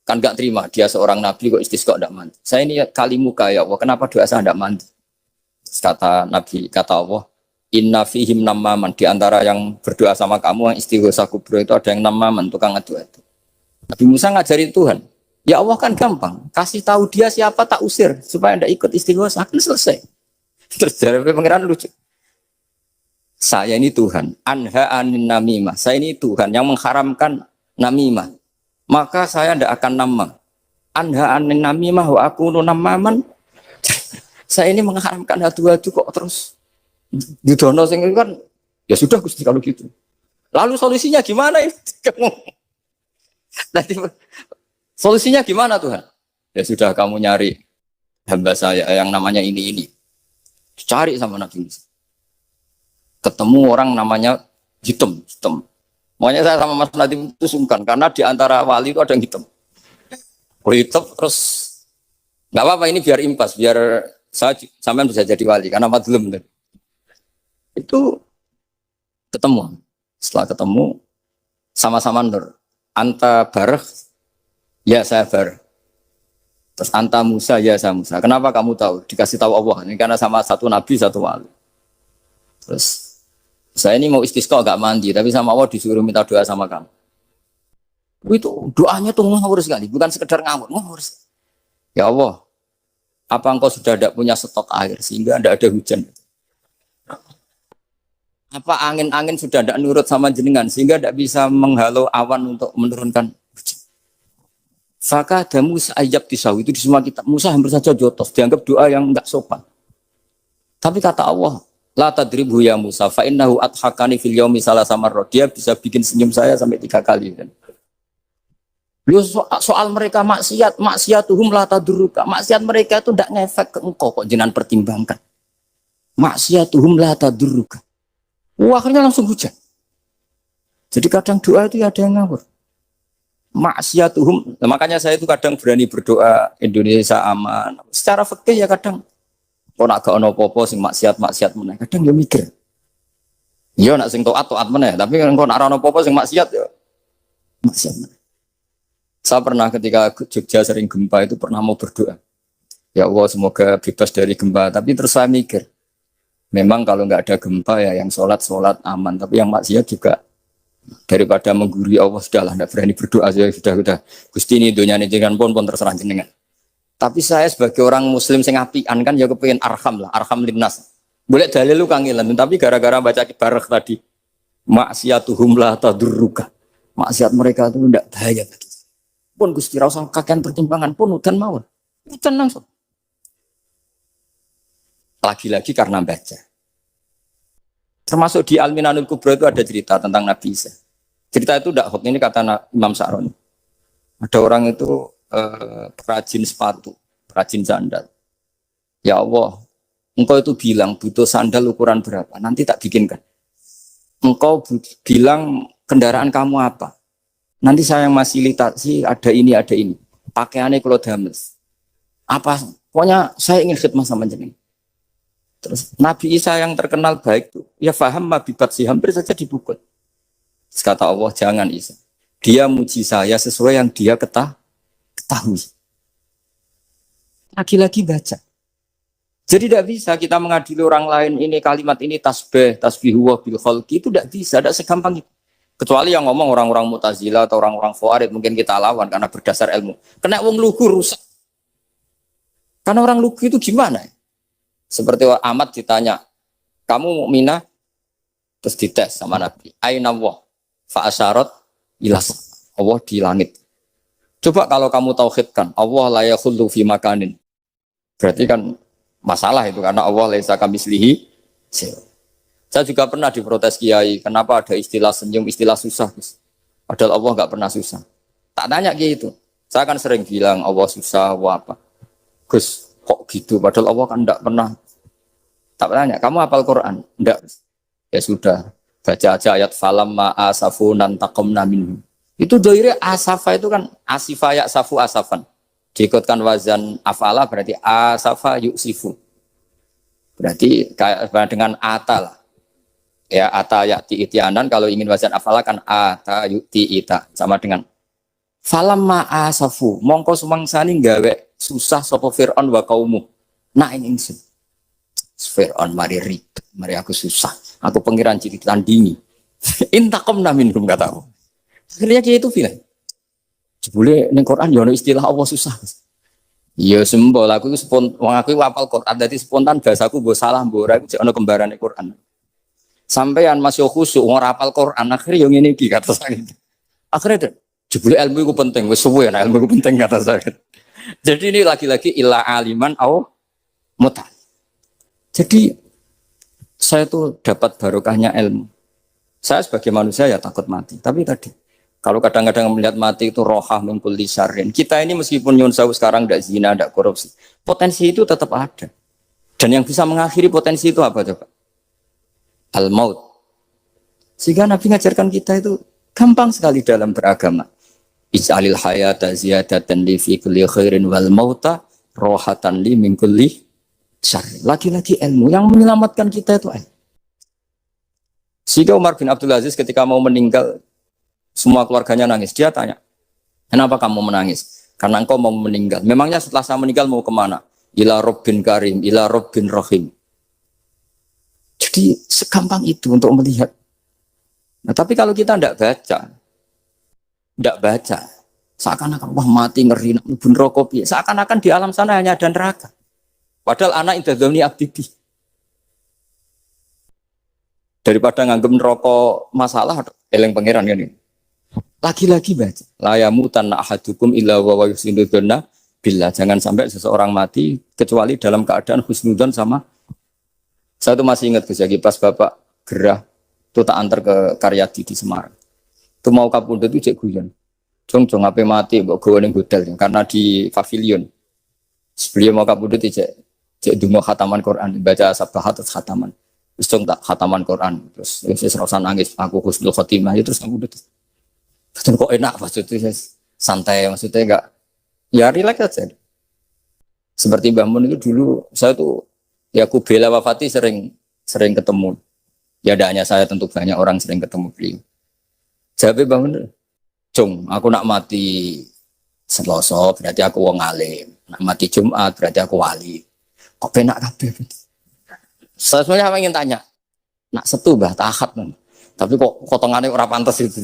Kan nggak terima, dia seorang nabi kok istisqa nggak mandi. Saya ini kali muka ya Allah, kenapa doa saya nggak mandi? Kata Nabi, kata Allah, Inna fihim namaman, di antara yang berdoa sama kamu yang istighosah kubro itu ada yang namaman, tukang ngadu itu. Nabi Musa ngajarin Tuhan, ya Allah kan gampang, kasih tahu dia siapa tak usir supaya tidak ikut istighosah, kan selesai. Terus dari pengiran lucu. Saya ini Tuhan, anha anin namimah. Saya ini Tuhan yang mengharamkan namimah. Maka saya tidak akan namam. Anha anin namimah wa aku namaman. Saya ini mengharamkan hadu-hadu kok terus. Yudono sing kan ya sudah Gusti kalau gitu. Lalu solusinya gimana ini? Nanti solusinya gimana Tuhan? Ya sudah kamu nyari hamba saya yang namanya ini. Cari sama Nabi Musa. Ketemu orang namanya hitam. Makanya saya sama Mas Nadim itu sungkan karena di antara wali itu ada yang hitam. Hitam terus nggak apa-apa ini biar impas, biar saya sampean bisa jadi wali karena madlum. Itu ketemu. Setelah ketemu sama-sama nur. Anta bareh, ya saya bareh. Terus anta Musa, ya saya Musa. Kenapa kamu tahu? Dikasih tahu Allah. Ini karena sama satu nabi, satu wali. Terus saya ini mau istisqa gak mandi, tapi sama Allah disuruh minta doa sama kamu. Itu doanya tuh ngawur sekali, bukan sekedar ngawur. Ya Allah, apa engkau sudah tidak punya stok air sehingga tidak ada hujan? Apa angin-angin sudah tidak nurut sama jenengan sehingga tidak bisa menghalau awan untuk menurunkan hujan? Maka ada Musa ayat kisah itu di semua kitab. Musa hampir saja jotos, dianggap doa yang enggak sopan. Tapi kata Allah, la tadribhu ya Musa, fa innahu adhakani fil yaumi salasa marrat. Dia bisa bikin senyum saya sampai 3 kali. Soal mereka maksiatuhum la tadurruka. Maksiat mereka itu tidak ngefek ke engkau kok jenengan pertimbangkan. Maksiatuhum la tadurruka. Akhirnya langsung hujan. Jadi kadang doa itu ada yang ngawur. Maksiatuhum, makanya saya itu kadang berani berdoa Indonesia aman. Secara fikih ya kadang kok nak gak ono apa-apa sing maksiat meneh. Kadang ya mikir. Ya nak sing taat meneh, tapi kok nak ora ono apa-apa sing maksiat ya maksiat meneh. Saya pernah ketika Jogja sering gempa itu pernah mau berdoa. Ya Allah semoga bebas dari gempa, tapi terus saya mikir. Memang kalau nggak ada gempa ya yang sholat aman, tapi yang maksiat juga daripada menggurui Allah sudahlah, nggak berani berdoa aja sudah. Gusti ini dunia ini jangan pun terserah jenengan. Tapi saya sebagai orang Muslim sing apian kan ya kepengen arham linnas. Boleh dalil lu kangilan, tapi gara-gara baca kibarah tadi maksiatuhum la tadurruka. Maksiat mereka itu tidak bahaya bagi. Pun Gusti ra usah kakean pertimbangan pun udan mawon. Udan langsung. Lagi-lagi karena baca. Termasuk di Al-Minanul Kubra itu ada cerita tentang Nabi Isa. Cerita itu tidak hoax, ini kata Imam Sa'roni. Ada orang itu perajin sepatu, perajin sandal. Ya Allah, engkau itu bilang butuh sandal ukuran berapa, nanti tak bikinkan. Engkau bilang kendaraan kamu apa, nanti saya yang fasilitasi ada ini. Pakaiannya kalau dames. Apa, pokoknya saya ingin khidmah sama jenengan. Terus Nabi Isa yang terkenal baik itu, ya faham mabibat sih, hampir saja dipukul. Terus kata Allah, jangan Isa. Dia muji saya sesuai yang dia ketahui. Lagi-lagi baca. Jadi tidak bisa kita mengadili orang lain ini kalimat ini tasbihu wa bil khalqi itu tidak bisa, tidak segampang itu. Kecuali yang ngomong orang-orang Mu'tazilah atau orang-orang Khawarij mungkin kita lawan karena berdasar ilmu. Kena wong lugu rusak. Karena orang lugu itu gimana? Seperti Ahmad ditanya, kamu mukminah? Terus dites sama Nabi. Aina Allah fa asyarat ilas. Allah di langit. Coba kalau kamu tauhidkan, Allah la yakhullu fi makanin. Berarti kan masalah itu karena Allah laisa kamitslihi. Saya juga pernah diprotes kiai, kenapa ada istilah senyum, istilah susah, Gus. Padahal Allah enggak pernah susah. Tak tanya gitu. Saya kan sering bilang Allah susah, Allah apa. Gus, kok gitu? Padahal Allah kan enggak pernah. Tak tanya, kamu hafal Quran? Enggak. Ya sudah, baca aja ayat falam ma'asafu nantaqamna minhum. Itu doire asafa itu kan asifa ya'safu asafan. Diikutkan wazan afala berarti asafa yu'sifu. Berarti kayak dengan ata lah. Ya ata ya'ti ityanan, kalau ingin wazan afala kan ata yu'ti ita. Sama dengan falam ma'asafu. Mongko sumangsani gawe susah sapa Fir'aun wa kaumu. Nah ini ingsun. Fir'aun mari ribet. Mari aku susah. Aku pengiran jadi tandingi. Intakom namin belum kata aku. Akhirnya dia itu bilang, jebule ning Quran yo istilah Allah susah. Iya sembol aku itu wong aku apal Quran dadi spontan bahasaku mbok salah mbok ora iku ono kembarane Quran. Sampeyan masih khusyuk ora apal Quran akhirnya yo ngene iki kata saya. Akhirnya jebule ilmu itu penting wis suwe nah ilmu itu penting kata saya. Jadi ini lagi-lagi illa aliman au muta. Jadi saya tuh dapat barokahnya ilmu. Saya sebagai manusia ya takut mati. Tapi tadi kalau kadang-kadang melihat mati itu rohah mengkul disarin. Kita ini meskipun nyun sewu sekarang tidak zina, tidak korupsi, potensi itu tetap ada. Dan yang bisa mengakhiri potensi itu apa coba? Al-maut. Sehingga Nabi ngajarkan kita itu gampang sekali dalam beragama. Ij'alil hayata ziyadatan li fi kulli khairin wal mauta rohatan li min kulli syarr. Lagi-lagi ilmu yang menyelamatkan kita itu. Sehingga Umar bin Abdul Aziz ketika mau meninggal, semua keluarganya nangis. Dia tanya, kenapa kamu menangis? Karena engkau mau meninggal. Memangnya setelah saya meninggal mau kemana? Ila Rabbin Karim, ila Rabbin Rahim. Jadi segampang itu untuk melihat. Nah, tapi kalau kita tidak baca, seakan-akan wah mati ngeri, bun rokok, seakan-akan di alam sana hanya ada neraka. Padahal anak indahnya abdi. Daripada nganggep rokok masalah, eleng pangeran kan ini. Lagi-lagi baca. La yamutan ahadukum illa wa yusnuduna billah. Jangan sampai seseorang mati kecuali dalam keadaan husnudzon sama. Saya tuh masih ingat Gus Yagi pas Bapak gerah itu tak antar ke Karyadi di Semarang. Itu mau kapundhut itu cek guyon. Jong ape mati mbok gawe ning hotel karena di pavilion. Sebelum mau kapundhut cek dungo khataman Quran, baca sabahat terus khataman. Terus tak khataman Quran terus wis rasa nangis aku husnul khotimah terus kapundhut. Betul kok enak maksudnya santai maksudnya enggak ya relax aja. Seperti Mbah Mun itu dulu saya tuh ya aku bela wafati sering ketemu. Ya ada hanya saya tentu banyak orang sering ketemu beliau. Jawabnya Mbah Mun, "Cung, aku nak mati Selasa berarti aku wong alim. Nak mati Jumat berarti aku wali." Kok penak kabeh. Saya sebenarnya ingin tanya. Nak Setu Mbah Tahat. Tapi kok potongannya ora pantes itu.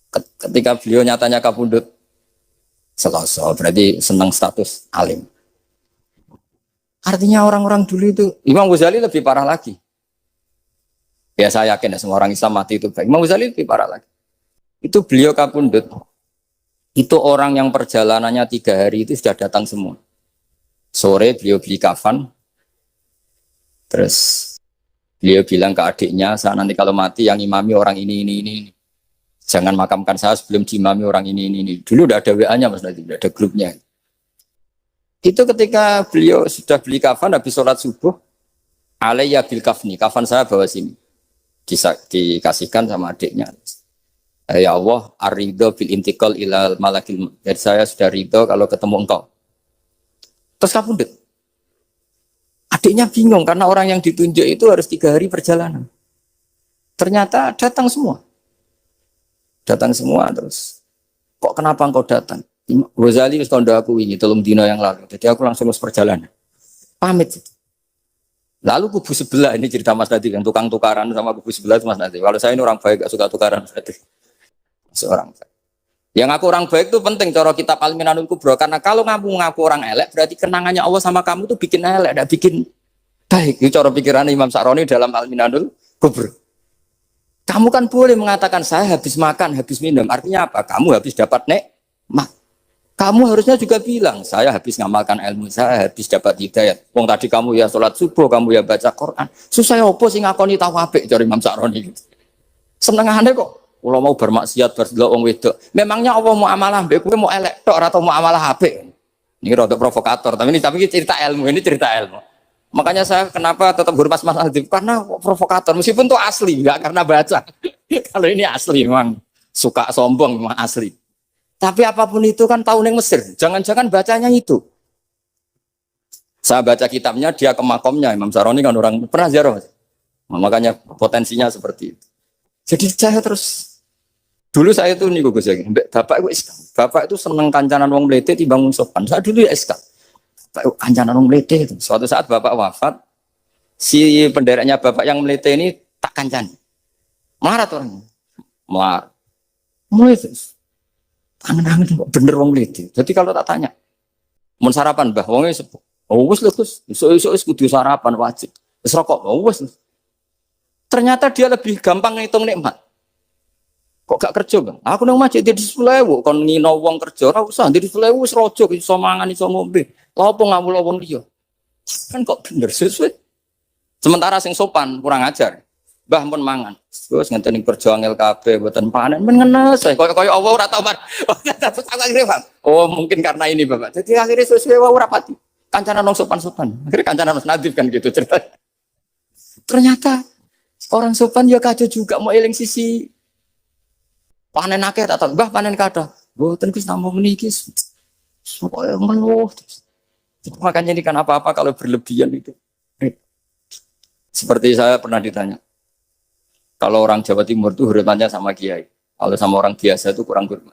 Ketika beliau nyatanya kapundhut Selasa berarti senang status alim. Artinya orang-orang dulu itu Imam Ghazali lebih parah lagi. Ya saya yakin ya semua orang Islam mati itu baik. Imam Ghazali lebih parah lagi. Itu beliau kapundhut. Itu orang yang perjalanannya 3 hari itu sudah datang semua. Sore beliau beli kafan. Terus beliau bilang ke adiknya, saya nanti kalau mati yang imami orang ini. Jangan makamkan saya sebelum diimami orang ini. Dulu udah ada WA-nya Mas Nadi, udah ada grupnya. Itu ketika beliau sudah beli kafan habis sholat subuh, alayya bil kafni, kafan saya bawa sini. Dikasihkan sama adiknya. Ya Allah, ar-ridho bil intiqal ilal malakil. Jadi saya sudah ridho kalau ketemu engkau. Terus kapundhut. Adiknya bingung karena orang yang ditunjuk itu harus 3 hari perjalanan. Ternyata datang semua. Datang semua terus. Kok kenapa engkau datang? Ghazali wis tondo aku ini telung dino yang lalu. Jadi aku langsung perjalanan. Pamit. Lalu kubu sebelah ini cerita Mas Nadi yang tukang tukaran sama kubu sebelah itu Mas Nadi. Kalau saya ini orang baik gak suka tukaran Mas Nadi. Seorang baik. Yang aku orang baik itu penting cara kitab Al-Minanul Kubra karena kalau ngaku orang elek berarti kenangannya Allah sama kamu tuh bikin elek, tidak bikin baik. Itu cara pikiran Imam Sa'roni dalam Al-Minanul Kubra. Kamu kan boleh mengatakan saya habis makan, habis minum. Artinya apa? Kamu habis dapat nikmat. Kamu harusnya juga bilang, saya habis ngamalkan ilmu, saya habis dapat hidayat. Wong tadi kamu ya sholat subuh, kamu ya baca Quran. Susah opo sing ngakoni tawabik dari Imam Sa'roni. Senengane kok. Kalau mau bermaksiat berdelok wong wedok. Memangnya Allah mau amalah mbek kowe mau elek tok atau mau amalah apik? Ini rada provokator, tapi ini cerita ilmu, ini cerita ilmu. Makanya saya kenapa tetap hormat Mas Adib karena provokator meskipun itu asli, enggak karena baca. Kalau ini asli memang suka sombong memang asli. Tapi apapun itu kan tahu neng Mesir. Jangan-jangan bacanya itu. Saya baca kitabnya dia ke makomnya Imam Sa'roni kan orang pernah ziarah. Makanya potensinya seperti itu. Jadi saya terus dulu saya tuh nih Gus Yagi, bapak itu seneng kancanan wong mlete timbang sopan. Saya dulu ya SK. Kancanan wong mlete itu. Suatu saat bapak wafat, Si pendereknya bapak yang melete ini tak kancani. Melarat orangnya. Melarat. Mulai angen-angen kok bener wong melete. Jadi kalau tak tanya, mau sarapan bah, wongnya sepuh. Oh wes lah Gus, iso kudu sarapan wajib. Wes rokok, oh wes. Ternyata dia lebih gampang ngitung nikmat. Kok gak kerja bang? Aku nang masjid di 10.000, kon ngino wong kerja ora usah di 10.000 wis rojo iso mangan iso ngombe. Lha opo ngawul wong liya? Kan kok bener sesuai. Sementara sing sopan kurang ajar. Mbah pun mangan. Terus ngenteni kerja angel kabeh mboten panen men ngenes koyo Allah ora tau man. Oh mungkin karena ini Bapak. Jadi akhirnya sesuai wae ora pati. Kancanan wong sopan-sopan. Akhirnya kancanan wong nadif kan gitu cerita. Ternyata orang sopan ya kacau juga mau eling sisi panen akeh tak tahu, Mbah panen kada. Mboten Gus namung meniki. Pokoke meluh. Makanya ini kan apa-apa kalau berlebihan itu. Seperti saya pernah ditanya. Kalau orang Jawa Timur itu hormatnya sama kiai. Kalau sama orang biasa itu kurang hormat.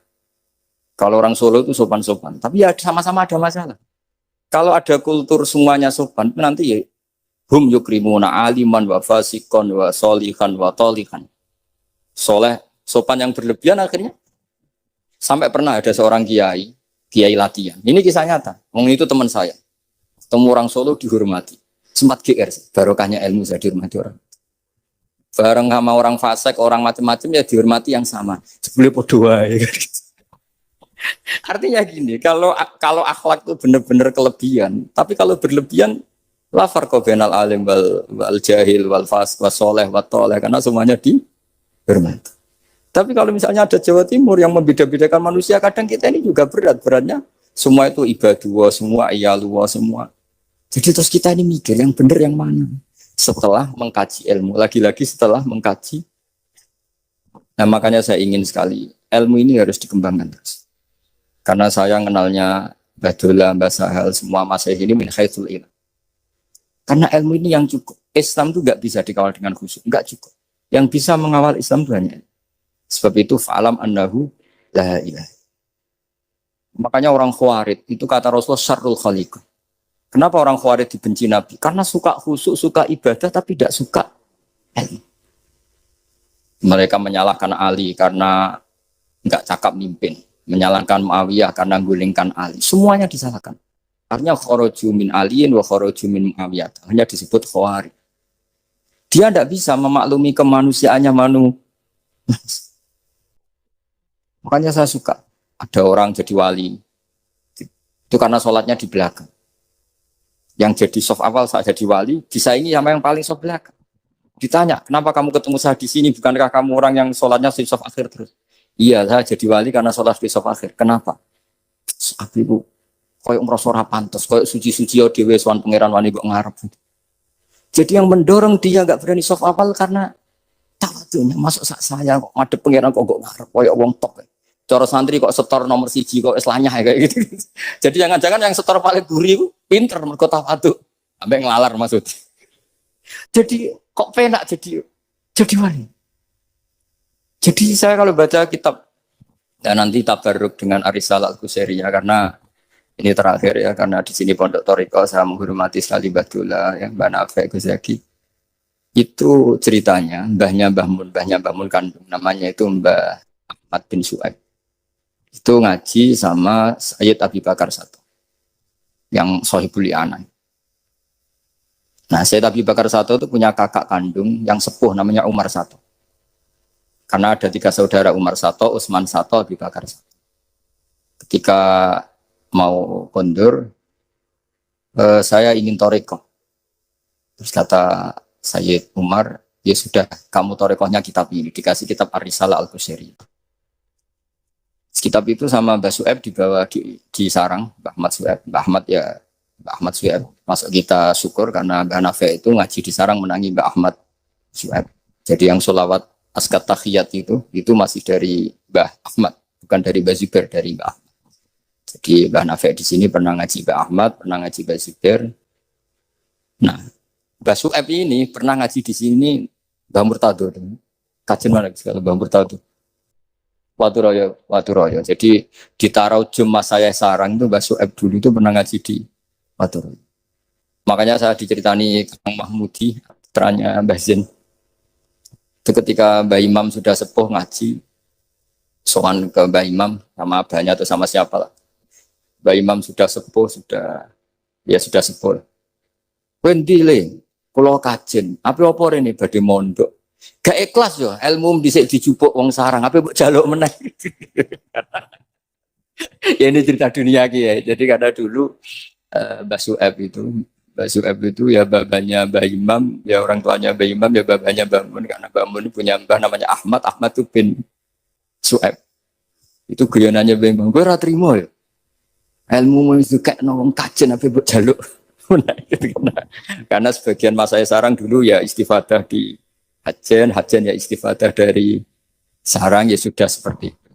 Kalau orang Solo itu sopan-sopan. Tapi ya sama-sama ada masalah. Kalau ada kultur semuanya sopan, nanti ya hum yukrimuna aliman wa fasikon wa solihan wa tolihan. Soleh, sopan yang berlebihan akhirnya. Sampai pernah ada seorang kiai latihan. Ini kisah nyata. Wong itu teman saya. Ketemu orang Solo dihormati. Sempat GR, barokahnya ilmu saya dihormati orang. Bareng sama orang fasik, orang macam-macam ya dihormati yang sama. Sebelum berdoa ya. Artinya gini, kalau akhlak itu benar-benar kelebihan, tapi kalau berlebihan la farqa bainal alim wal jahil wal fas was soleh wat toleh karena semuanya dihormati. Tapi kalau misalnya ada Jawa Timur yang membeda-bedakan manusia, kadang kita ini juga beratnya semua itu ibadah, semua iyalullah semua. Jadi terus kita ini mikir yang benar yang mana? Setelah mengkaji ilmu, lagi-lagi setelah mengkaji. Nah makanya saya ingin sekali ilmu ini harus dikembangkan terus. Karena saya kenalnya Mbah Dola, Mbah Sahal, semua masyayikh ini min haitsul ilm. Karena ilmu ini yang cukup. Islam itu nggak bisa dikawal dengan khusyuk, nggak cukup. Yang bisa mengawal Islam itu hanya. Sebab itu fa'alam annahu la ilaha. Makanya orang Khawarij itu kata Rasulullah syarrul khaliq. Kenapa orang Khawarij dibenci Nabi? Karena suka khusyuk, suka ibadah, tapi tidak suka ilmu. Mereka menyalahkan Ali karena nggak cakap mimpin, menyalahkan Muawiyah karena gulingkan Ali. Semuanya disalahkan. Artinya kharaju min aliyin wa kharaju min Muawiyah. Hanya disebut Khawarij. Dia tidak bisa memaklumi kemanusiaannya Makanya saya suka ada orang jadi wali. Itu karena sholatnya di belakang. Yang jadi soft awal saat jadi wali, disaingi sama yang paling soft belakang. Ditanya, kenapa kamu ketemu saya di sini? Bukankah kamu orang yang sholatnya di soft akhir terus? Iya, saya jadi wali karena sholat di soft akhir. Kenapa? Aku ibu, koyok merasa ora pantes, koyok suci-suci ya dewe sowan pangeran wani kok ngarep. Jadi yang mendorong dia nggak berani soft awal karena tawadhunya, masuk saya kok ngadep pangeran kok ngarep, koyok wong top. Cara santri kok setor nomor siji kok islahnya kayak gitu. Jadi jangan-jangan yang setor paling gurih itu pinter mergo tawadhu. Sampai ngelalar maksud. Jadi kok penak jadi wali. Jadi saya kalau baca kitab dan nanti tabarruk dengan Arisalah Al-Qusairiyah karena ini terakhir ya karena di sini Pondok Thariqah saya menghormati sekali Mbah Dola yang Mbah Nafi Gus Zaki. Itu ceritanya mbahnya Mbah Mun kandung namanya itu Mbah Ahmad bin Su'aib. Itu ngaji sama Sayyid Abi Bakar satu yang Sohibul Li'anan. Nah Sayyid Abi Bakar satu itu punya kakak kandung yang sepuh namanya Umar satu. Karena ada 3 saudara Umar satu, Utsman satu, Abi Bakar satu. Ketika mau kondur, saya ingin thariqah. Terus kata Sayyid Umar, ya sudah kamu thariqahnya kitab ini, dikasih kitab Ar-Risalah Al-Qusairiyah. Kitab itu sama Mbah Su'aib dibawa di sarang Mbah Ahmad Su'aib masuk kita syukur karena Mbah Nafi itu ngaji di sarang menangi Mbah Ahmad Su'aib. Jadi yang sholawat askat tahiyat itu masih dari Mbah Ahmad, bukan dari Mbah Zubair, dari Mbah Ahmad. Jadi Mbah Nafi di sini pernah ngaji Mbah Ahmad, pernah ngaji Mbah Zubair. Nah, Mbah Su'aib ini pernah ngaji di sini Mbah Murtado. Kajian mana sekali Mbah Murtado. Waturoyo. Jadi di Taraujum mas saya sarang itu Mbah Su'aib dulu itu pernah ngaji di Waturoyo. Makanya saya diceritani Kang Mahmudi, putranya Mbah Zain. Itu ketika Mbah Imam sudah sepuh ngaji, sowan ke Mbah Imam sama abahnya atau sama siapa lah. Mbah Imam sudah sepuh, sudah sepuh. Kowe ndi le? Kula kajen. Apa rene badhe mondok. Gak ikhlas yo, ilmu dhisik dijupuk wong sarang, apa mbok jaluk meneh. Ya ini cerita dunia ya. Jadi karena dulu Mbah Su'eb itu ya babanya Mbah Imam, ya orang tuanya Mbah Imam, ya babanya Mbah Mun. Karena Mbah Mun punya mbah namanya Ahmad itu bin Su'eb. Itu guyonannya Mbah Imam, gue ora trimo ya. Ilmu itu kayak nong kajen apa buat jaluk. Nah, gitu, karena sebagian masa sarang dulu ya istifadah di hajen ya istifadah dari sarang, ya sudah seperti itu.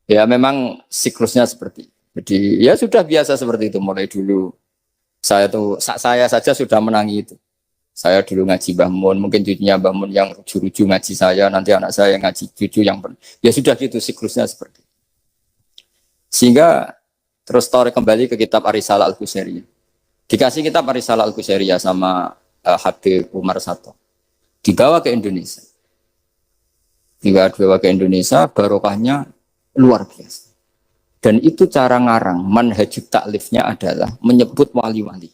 Ya memang siklusnya seperti itu. Jadi ya sudah biasa seperti itu mulai dulu. Saya saja sudah menangi itu. Saya dulu ngaji Mbah Mun, mungkin cucunya Mbah Mun yang ruju-ruju ngaji saya, nanti anak saya yang ngaji cucu yang ya sudah gitu siklusnya seperti itu. Sehingga terus tarik kembali ke kitab Ar-Risalah Al-Qusairiyah. Dikasih kitab Ar-Risalah Al-Qusairiyah sama Habib Umar Sato. Dibawa ke Indonesia. Dibawa ke Indonesia, barokahnya luar biasa. Dan itu cara ngarang, manhajut taklifnya adalah menyebut wali-wali.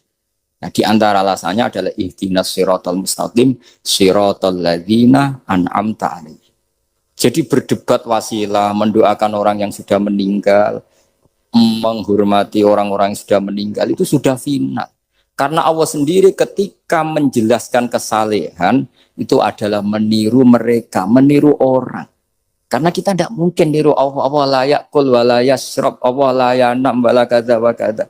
Nah, di antara alasannya adalah ihdinas siratal mustaqim, siratal ladzina an'amta alaihim. Jadi berdebat wasilah, mendoakan orang yang sudah meninggal, menghormati orang-orang yang sudah meninggal itu sudah final. Karena Allah sendiri ketika menjelaskan kesalehan itu adalah meniru mereka, meniru orang. Karena kita tidak mungkin niru Allah la yakul wa la yasrab, Allah la yanam wa la kadza wa kadza.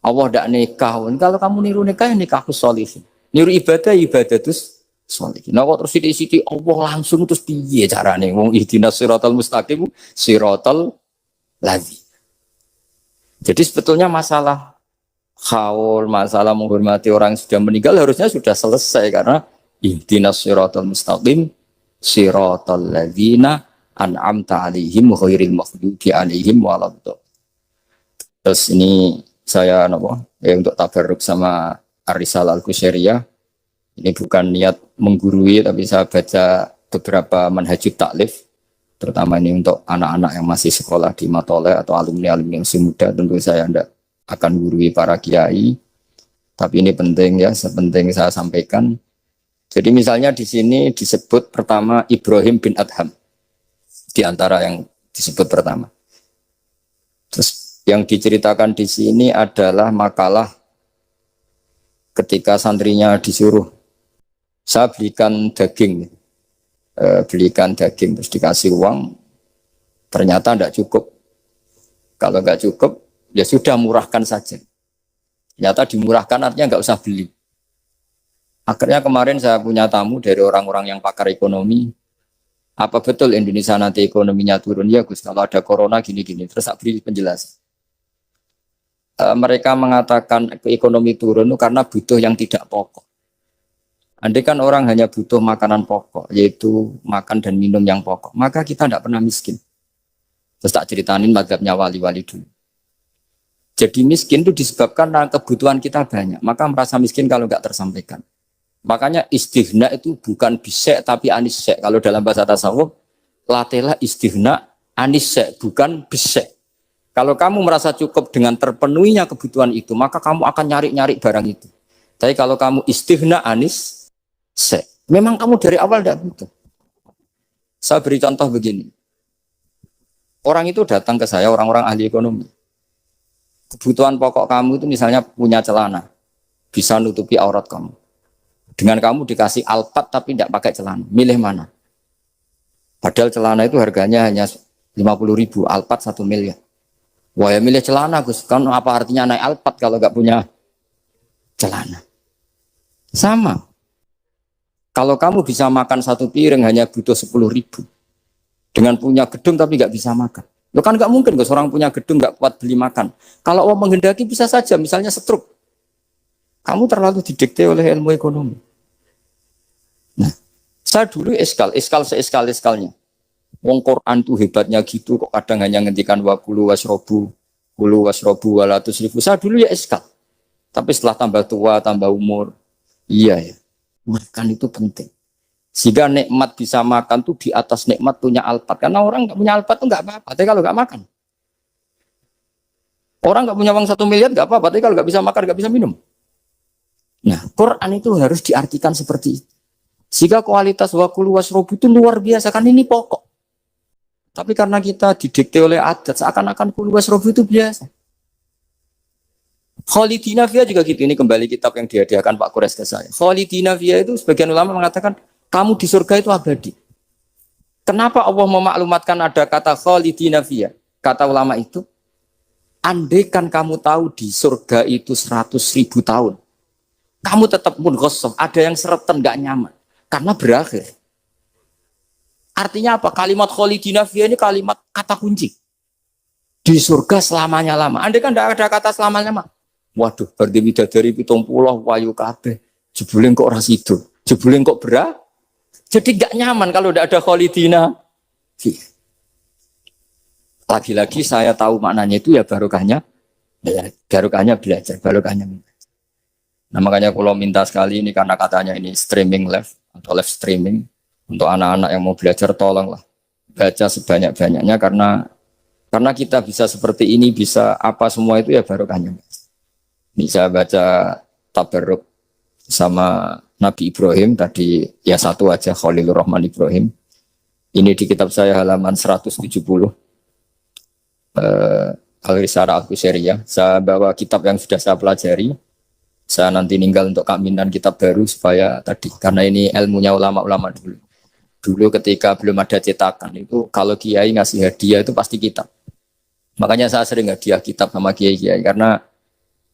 Allah tidak nikah. Kalau kamu niru nikah, nikahus sholihin. Niru ibadah terus sholihin. Nah, kok terus sithik-sithik Allah langsung terus piye carane? Wong ihdinas siratal mustaqim, siratal ladzi. Jadi sebetulnya masalah haul, masalah menghormati orang yang sudah meninggal harusnya sudah selesai karena ihdinas siratal mustaqim siratal ladzina an'amta alaihim ghairil maghdubi alaihim waladdallin. Terus ini saya untuk tabarruk sama Ar-Risalah Al-Qusairiyah. Ini bukan niat menggurui tapi saya baca beberapa manhajut taklif. Terutama ini untuk anak-anak yang masih sekolah di Matole atau alumni-alumni yang masih muda, tentu saya tidak akan gurui para kiai. Tapi ini penting ya, sepenting saya sampaikan. Jadi misalnya di sini disebut pertama Ibrahim bin Adham. Di antara yang disebut pertama. Terus yang diceritakan di sini adalah makalah ketika santrinya disuruh, saya belikan daging terus dikasih uang, ternyata tidak cukup. Kalau nggak cukup, ya sudah murahkan saja. Ternyata dimurahkan artinya nggak usah beli. Akhirnya kemarin saya punya tamu dari orang-orang yang pakar ekonomi. Apa betul Indonesia nanti ekonominya turun? Ya Gus, kalau ada corona gini-gini. Terus saya beri penjelasan. Mereka mengatakan ekonomi turun itu karena butuh yang tidak pokok. Andai kan orang hanya butuh makanan pokok, yaitu makan dan minum yang pokok, maka kita tidak pernah miskin. Terus tak ceritainin mazhabnya wali-wali dulu. Jadi miskin itu disebabkan karena kebutuhan kita banyak, maka merasa miskin kalau nggak tersampaikan. Makanya istighna itu bukan bisek tapi anisek. Kalau dalam bahasa tasawuf, latihlah istighna anisek, bukan bisek. Kalau kamu merasa cukup dengan terpenuhinya kebutuhan itu, maka kamu akan nyari-nyari barang itu. Tapi kalau kamu istighna anis, memang kamu dari awal tidak butuh. Saya beri contoh begini. Orang itu datang ke saya, orang-orang ahli ekonomi. Kebutuhan pokok kamu itu misalnya punya celana, bisa nutupi aurat kamu. Dengan kamu dikasih alpat tapi tidak pakai celana, milih mana? Padahal celana itu harganya hanya 50.000, alpat 1 miliar. Wah ya milih celana Gus, kan apa artinya naik alpat kalau nggak punya celana? Sama. Kalau kamu bisa makan 1 piring hanya butuh 10.000. Dengan punya gedung tapi nggak bisa makan. Lo kan nggak mungkin Gus, orang punya gedung nggak kuat beli makan. Kalau Allah menghendaki bisa saja, misalnya stroke. Kamu terlalu didikte oleh ilmu ekonomi. Nah, saya dulu seeskalnya. Wong Quran tuh hebatnya gitu, kok kadang hanya ngendikan kulu wasrobu wala tusrifu. Saya dulu ya eskal. Tapi setelah tambah tua, tambah umur, iya ya, makan itu penting. Sehingga nikmat bisa makan tuh di atas nikmat punya alpat. Karena orang nggak punya alpat tuh nggak apa-apa. Tapi kalau nggak makan, orang nggak punya uang 1 miliar nggak apa-apa. Tapi kalau nggak bisa makan, nggak bisa minum. Nah, Quran itu harus diartikan seperti itu. Sehingga kualitas wakulu wasrobu itu luar biasa. Kan ini pokok. Tapi karena kita didikte oleh adat, seakan-akan kulu wasrobu itu biasa. Khalidina Fiyah juga gitu. Ini kembali kitab yang dihadiahkan Pak Kures ke saya. Khalidina Fiyah itu sebagian ulama mengatakan kamu di surga itu abadi. Kenapa Allah memaklumatkan ada kata Khalidina Fiyah? Kata ulama itu, andaikan kamu tahu di surga itu 100.000 tahun, kamu tetap munghasab, ada yang seretan gak nyaman karena berakhir. Artinya apa? Kalimat Khalidina Fiyah ini kalimat kata kunci. Di surga selamanya lama. Andaikan tidak ada kata selamanya lama, waduh, berarti bidadari 70 wayu kabeh. Jebule kok ora sido. Jebule kok berat. Jadi gak nyaman kalau tidak ada Khalidina. Lagi-lagi saya tahu maknanya itu ya barokahnya belajar, barokahnya. Nah makanya kalau minta sekali ini karena katanya ini streaming live atau live streaming untuk anak-anak yang mau belajar tolonglah baca sebanyak-banyaknya karena kita bisa seperti ini, bisa apa semua itu ya barokahnya. Bisa baca tabarruk sama Nabi Ibrahim tadi ya satu aja Khalilur Rahman Ibrahim. Ini di kitab saya halaman 170. Al-Risalah Al-Qusairiyah. Saya bawa kitab yang sudah saya pelajari. Saya nanti ninggal untuk kaminan kitab baru supaya tadi karena ini ilmunya ulama-ulama dulu. Dulu ketika belum ada cetakan itu kalau kiai ngasih hadiah itu pasti kitab. Makanya saya sering hadiah kitab sama kiai-kiai karena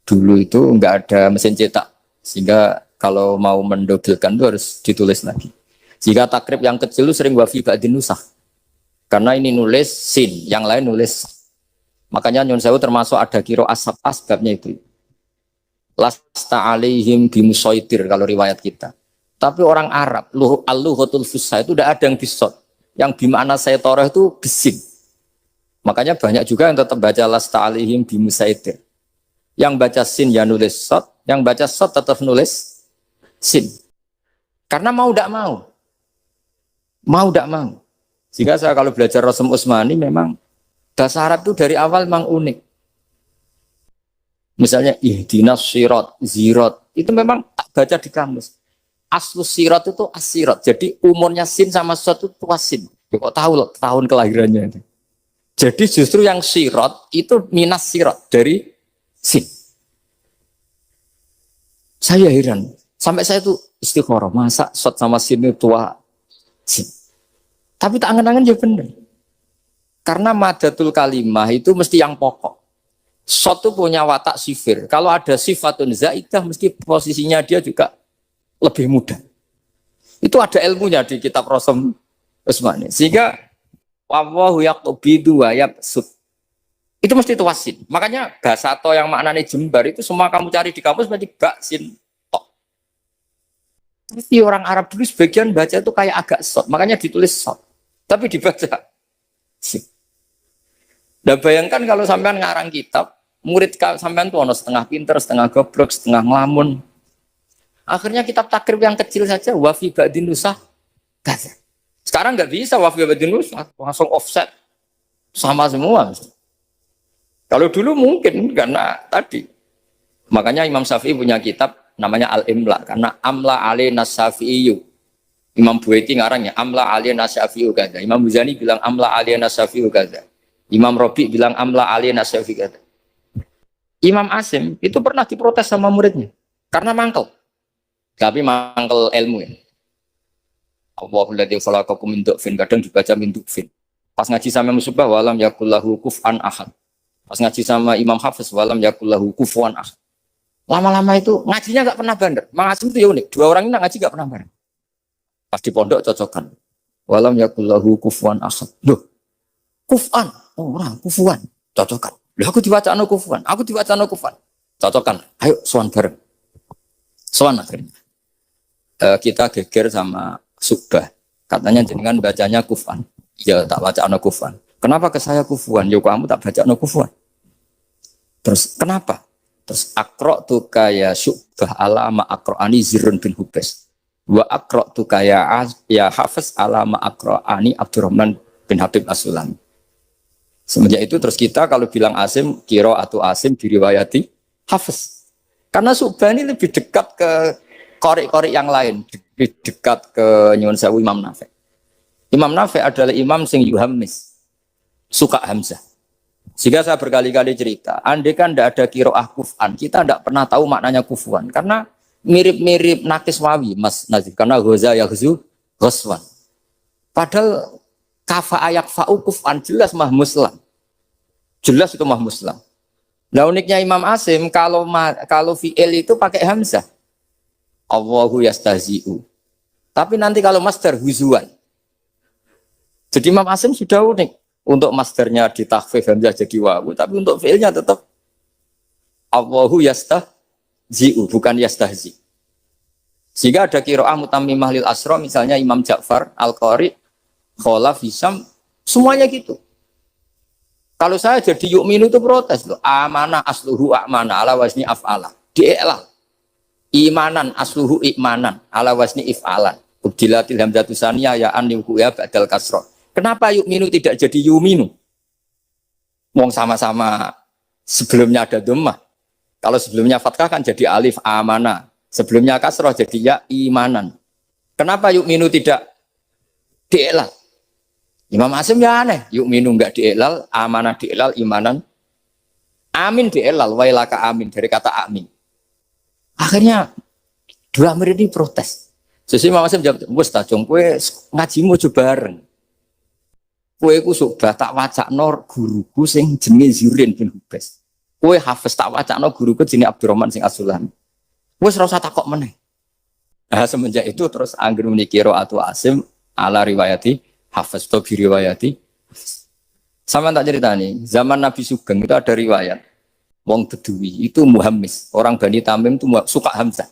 dulu itu enggak ada mesin cetak sehingga kalau mau mendobelkan itu harus ditulis lagi. Jika takrib yang kecil itu sering wafi ba'din nusakh. Karena ini nulis sin, yang lain nulis. Makanya Nyun Sewu termasuk ada kiro asab asbabnya itu. Lasta alaihim bimusaitir kalau riwayat kita. Tapi orang Arab, al-lughatul fusha itu tidak ada yang bisot. Yang bimana saya toreh itu bisin. Makanya banyak juga yang tetap baca lasta alaihim bimusaitir. Yang baca sin ya nulis sot, yang baca sot tetap nulis sin. Karena mau tidak mau. Mau tidak mau. Sehingga saya kalau belajar Rasul Utsmani memang bahasa Arab itu dari awal memang unik. Misalnya ihdinas sirat, zirat, itu memang tak baca di kamus. Aslus sirat itu asirat. Jadi umurnya sin sama sot itu tuasin. Ya, kok tahu loh tahun kelahirannya itu. Jadi justru yang sirat itu minas sirat dari sin. Saya heran. Sampai saya tuh istikharah, masa sot sama sin itu tua sin. Tapi tak angan-angan ya benar. Karena madatul kalimah itu mesti yang pokok. Sot itu punya watak sifir. Kalau ada sifatun zaidah mesti posisinya dia juga lebih mudah. Itu ada ilmunya di kitab Rasul Utsmani. Sehingga wallahu yaqbidu wa yabsut. Itu mesti tuasin. Makanya bahasa to yang maknanya jembar itu semua kamu cari di kampus berarti baksin. Tapi orang Arab dulu sebagian baca itu kayak agak short, makanya ditulis short. Tapi dibaca sip. Dan bayangkan kalau sampean ngarang kitab, murid sampean tuh ono setengah pinter, setengah goblok, setengah ngelamun. Akhirnya kitab takrib yang kecil saja, wafi ba'din nusah, gaza. Sekarang nggak bisa wafi ba'din nusah, langsung offset, sama semua. Kalau dulu mungkin karena tadi, makanya Imam Syafi'i punya kitab namanya Al-Imla karena Amla Ali Nasyafi'iyu. Imam Buaiti ngarangnya Amla Ali Nasyafi'iyu gaza. Imam Muzani bilang Amla Ali Nasyafi'iyu gaza. Imam Robi bilang Amla Ali Nasyafi'iyu gaza. Imam Asim itu pernah diprotes sama muridnya karena mangkel. Tapi mangkel ilmu ya. Allahul ladzi khalaqakum min du'fin, kadang dibaca min du'fin. Pas ngaji sama Musybah walam yakullahu kuf'an ahad. Pas ngaji sama Imam Hafiz walam yakullahu kufuwan ahad. Lama-lama itu ngajinya nggak pernah bandar. Mang Asim itu ya unik. Dua orang ini ngaji nggak pernah bandar. Pas di pondok cocokan. Walam yakullahu kufuwan ahad. Loh, kufan, orang kufuwan, cocokan. Loh, aku dibaca no kufuwan, aku dibaca no kufuwan, cocokan. Ayo sowan bareng. Sowan akhirnya. Kita geger sama Subah. Katanya jenengan bacanya kufan. Ya tak baca no kufan. Kenapa ke saya kufuwan? Ya kamu tak baca no kufwan. Terus kenapa? Terus akro tu kaya Syu'bah ala ma akro'ani Zirun bin Hubes. Wa akro tu kaya ya Hafiz ala ma akro'ani Abdurrahman bin Habib As-Sulami. Semenjak itu terus kita kalau bilang Asim, Kiro atau Asim diriwayati Hafiz. Karena Syu'bah ini lebih dekat ke korek-korek yang lain, lebih dekat ke Nyuwun Sewu Imam Nafi'. Imam Nafi' adalah imam sing yuhammis, suka Hamzah. Sehingga saya berkali-kali cerita, andai kan tidak ada kiroah kuf'an, kita tidak pernah tahu maknanya kufuan. Karena mirip-mirip nakis wawi, Mas Nazif. Karena goza yaghzu ghoswan. Padahal kafa ayak fa'u kuf'an jelas mahmuslam. Jelas itu mahmuslam. Nah uniknya Imam Asim, kalau fi'il itu pakai Hamzah. Allahu yastahzi'u. Tapi nanti kalau masdar huzuan. Jadi Imam Asim sudah unik. Untuk masdarnya ditakhfif hamzah jadi wawu, tapi untuk fi'ilnya tetap Allahu yastahzi'u, bukan yastahzi. Sehingga ada qiraah mutammimah lil asra, misalnya Imam Ja'far Al-Qari, Khalaf, Hisam, semuanya gitu. Kalau saya jadi yu'minu itu protes loh. Amana asluhu a'mana ala wazni af'ala. Di'elal. Imanan asluhu i'manan ala wazni if'alan. Ubdilatil hamzatu saniyah ya an liwuya ba'dal kasra. Kenapa yu'minu tidak jadi yuminu? Wong sama-sama sebelumnya ada dhammah. Kalau sebelumnya fathah kan jadi alif amana. Sebelumnya kasrah jadi ya imanan. Kenapa yu'minu tidak di'elal? Imam Asim ya aneh. Yu'minu enggak di'elal, amanah di'elal, imanan. Amin di'elal, wailaka amin. Dari kata amin. Akhirnya dua murid ini protes. Sesuai Imam Asim jawab, wes tajung kue ngajimu coba bareng. Kue ku sudah tak wacakno guruku sing jenenge Zirin bin Hubes. Kue Hafiz tak wacakno guruku jenenge Abdurrahman sing As-Sulami. Wes ora usah takok meneh. Nah, semenjak itu terus anggere muni qiraatu Asim ala riwayati Hafiz to bi riwayati. Sama tak ceritani, zaman Nabi Sugeng itu ada riwayat wong Beduwi itu muhammis, orang Bani Tamim itu suka Hamzah.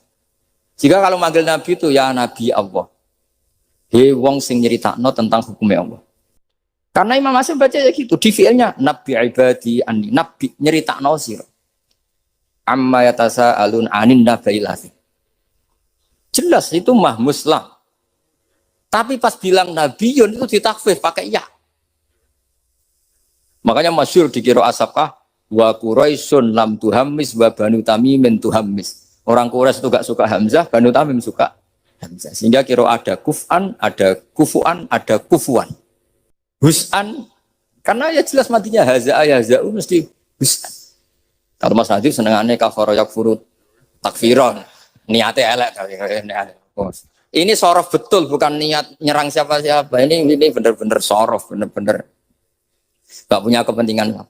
Jika kalau manggil Nabi itu ya Nabi Allah. He wong sing nyeritakno tentang hukumnya Allah. Karena Imam Asim baca ya gitu, di fi'ilnya Nabi ibadi anni, Nabi nyeritakno sira. Amma yatasaalun anin nabailati. Jelas itu mah muslim. Tapi pas bilang nabiyun itu ditakfif pakai ya. Makanya masyhur di qiraah Asapkah wa Quraisyun lam tuhammis wa Banu Tamimin tuhammis. Orang Quraisy itu gak suka Hamzah, Banu Tamim suka Hamzah. Sehingga qiraah ada kuf'an, ada kufu'an, ada kufuan. Hus'an, karena ya jelas matinya haza'a yaza'u mesti hus'an. Kalau Mas Nadif senengannya kafara yakfurut takfiron, niatnya elek. Ini sorof betul, bukan niat nyerang siapa-siapa. Ini benar-benar sorof, benar-benar gak punya kepentingan.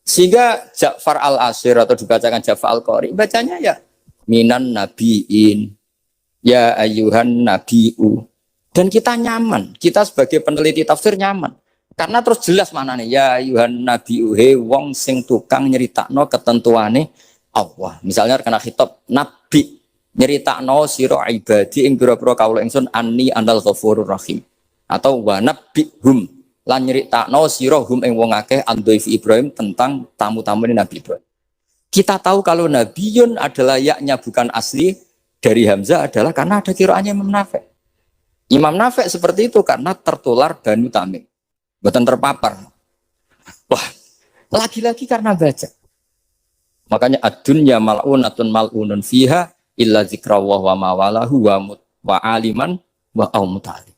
Sehingga Ja'far al-Asir atau dibacakan Ja'far al-Qari, bacanya ya minan nabiin, ya ayyuhan nabiu. Dan kita nyaman, kita sebagai peneliti tafsir nyaman. Karena terus jelas maknanya, ya ayyuhan nabiu, he wong sing tukang nyeritakno ketentuane Allah. Misalnya kena khitab nabi, nyeritakno sira ibadi ing pira-pira kawula ingsun anni anal ghafurur rahim. Atau wa nabbihum, lan nyeritakno sira hum ing wong akeh andhaifi Ibrahim tentang tamu-tamu Nabi Ibrahim. Kita tahu kalau nabiyun adalah yaknya bukan asli dari Hamzah adalah karena ada qiraahnya Imam Nafi'. Imam Nafi' seperti itu karena tertular Banu Tamim. Bukan terpapar. Wah, lagi-lagi karena baca. Makanya ad-dunya mal'unatun mal'unun fiha illa zikrawah wa mawalahu wa aliman wa muta'alim.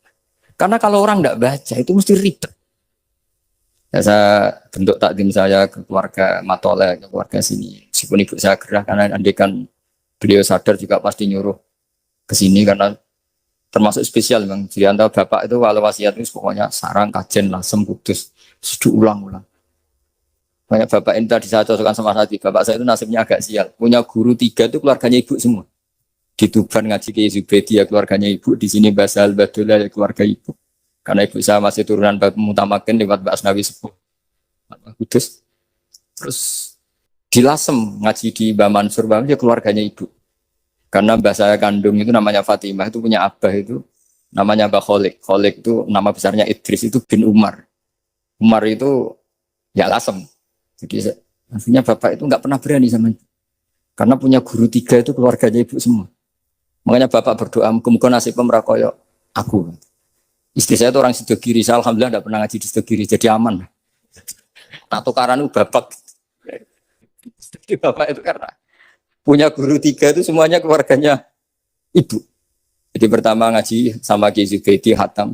Karena kalau orang tidak baca itu mesti ribet. Ya, saya bentuk takdim saya ke keluarga Matole, ke keluarga sini. Meskipun ibu saya gerah karena andikan beliau sadar juga pasti nyuruh ke sini karena termasuk spesial memang. Di antara bapak itu kalau wasiat itu pokoknya sarang, kajen, lasem, kudus, sudah ulang-ulang. Banyak bapak ini tadi saya cocokkan sama hati. Bapak saya itu nasibnya agak sial. Punya guru 3 itu keluarganya ibu semua. Di Tuban ngaji ke Zubedi ya keluarganya ibu. Di sini Basal Badullah ya keluarga ibu. Karena ibu saya masih turunan Mbak Mutamakin lewat Mbak Asnawi Sepuh. Kudus. Terus di Lasem ngaji di Mbak Mansur ya keluarganya ibu. Karena mbah saya kandung itu namanya Fatimah, itu punya abah itu namanya Mbah Kholik. Kholik itu nama besarnya Idris, itu bin Umar. Umar itu ya Lasem. Jadi artinya bapak itu nggak pernah berani sama ibu. Karena punya guru 3 itu keluarganya ibu semua. Makanya bapak berdoa, muka-muka nasib pemerakoyo aku. Istri saya itu orang Sidogiri, saya alhamdulillah tidak pernah ngaji di Sidogiri, jadi aman. Nah tukaran itu bapak. Jadi bapak itu karena punya guru 3 itu semuanya keluarganya ibu. Jadi pertama ngaji sama Ki Zubaidi Hatam,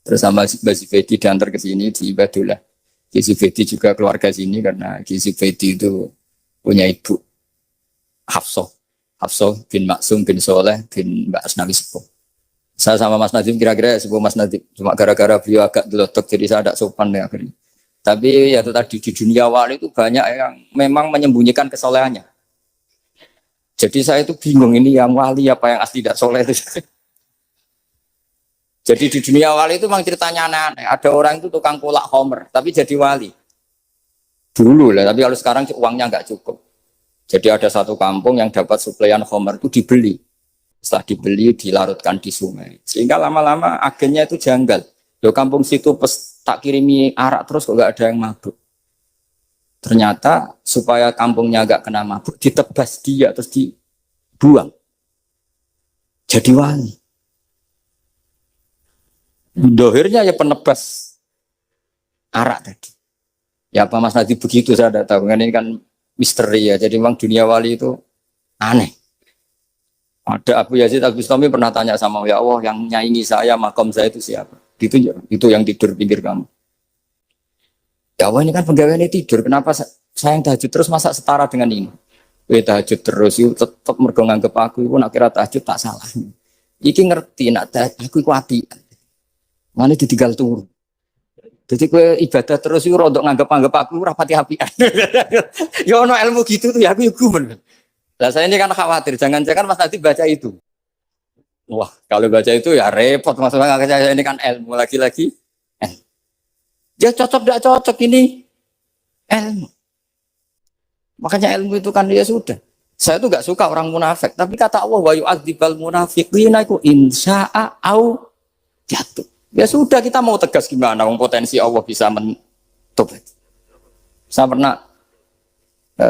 terus sama Mbak Zubaidi diantar ke sini di Ibadullah. Ki Zubaidi juga keluarga sini karena Ki Zubaidi itu punya ibu Hafsah bin Maksum bin Soleh bin Mbak Asnawi Sepuh. Saya sama Mas Nadim kira-kira sepuh Mas Nadim, cuma gara-gara beliau agak delotok jadi saya tidak sopan ya akhirnya. Tapi ya itu tadi di dunia wali itu banyak yang memang menyembunyikan kesolehannya. Jadi saya itu bingung ini yang wali apa yang asli tidak soleh itu. Jadi di dunia wali itu memang ceritanya aneh-aneh. Ada orang itu tukang kolak homer tapi jadi wali. Dulu lah, tapi kalau sekarang uangnya nggak cukup. Jadi ada satu kampung yang dapat suplaian homer itu dibeli. Setelah dibeli dilarutkan di sungai. Sehingga lama-lama agennya itu janggal. Di kampung situ tak kirimi arak terus kok nggak ada yang mabuk. Ternyata supaya kampungnya nggak kena mabuk, ditebas dia terus dibuang. Jadi wali. Dohirnya ya penebas arak tadi. Ya apa Mas Nadi begitu saya tidak tahu. Ini kan misteri ya. Jadi memang dunia wali itu aneh. Ada Abu Yazid Al-Bustami pernah tanya sama ya Allah yang nyaingi saya, makom saya itu siapa? Itu yang tidur pinggir kamu. Ya Allah ini kan pegawai ini tidur, kenapa saya yang tahajud terus masa setara dengan ini? Tahajud terus, itu tetap mergo nganggep aku, itu nak kira tahajud tak salah. Iki ngerti, nak aku itu hati. Mana ditinggal turun. Jadi gue ibadah terus itu rodok nganggep aku rapati apian. Ya ono ilmu gitu tuh ya aku gumen. Lah saya ini kan khawatir, jangan-jangan Mas Nadi baca itu. Wah, kalau baca itu ya repot maksudnya saya ini kan ilmu lagi-lagi. Dia cocok tidak cocok ini ilmu. Makanya ilmu itu kan dia sudah. Saya tuh nggak suka orang munafik, tapi kata Allah wa yu'adzibal munafiqina iku insya'a au jatuh. Ya sudah kita mau tegas gimana wong potensi Allah bisa mentobat. Saya pernah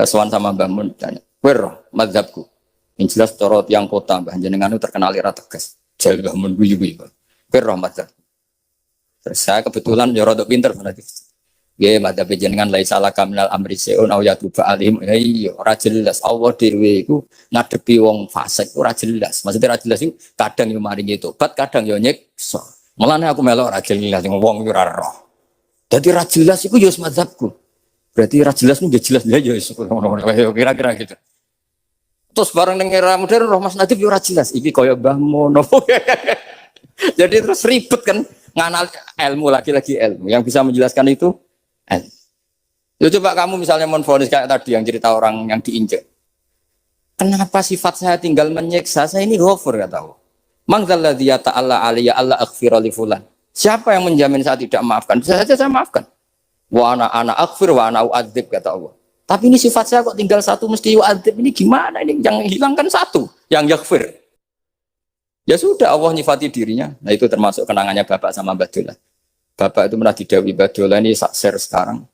sowan sama Mbah Mun tanya, "Wer mazhabku?" Yang jelas torot yang kota Mbah jenengan itu terkenal ira tegas. Jal Mbah Mun guyu-guyu. "Wer mazhab?" Terus saya kebetulan ya rada pinter berarti. Nggih, mazhab jenengan laisa laka minal amri seun au yatuba alim. Iya, ora jelas Allah dhewe iku ngadepi wong fasik ora jelas. Maksudnya ora jelas itu kadang yo maringi tobat, kadang yo nyiksa. Mulane aku melok ra jelas wong iku ora roh. Dadi ra jelas iku yo mazhabku. Berarti ra jelas niku jelas ya yo kira-kira gitu. Terus bareng ning era modern roh Mas Nadif yo ora jelas. Iki kaya Mbah Mono. Jadi terus ribet kan nganal ilmu lagi-lagi ilmu. Yang bisa menjelaskan itu ilmu. Ya coba kamu misalnya menfonis kayak tadi yang cerita orang yang diinjek. Kenapa sifat saya tinggal menyiksa? Saya ini ghafur kata Allah. Man dzalladzi yata'alla alayya alla aghfira li fulan. Siapa yang menjamin saya tidak maafkan? Bisa saja saya maafkan. Wa ana aghfir wa ana u'adzib kata Allah. Tapi ini sifat saya kok tinggal satu mesti u'adzib. Ini gimana ini? Yang hilangkan satu, yang yaghfir. Ya sudah Allah nyifati dirinya. Nah itu termasuk kenangannya Bapak sama Mbak Dola. Bapak itu pernah didawi Mbak Dola ini share sekarang.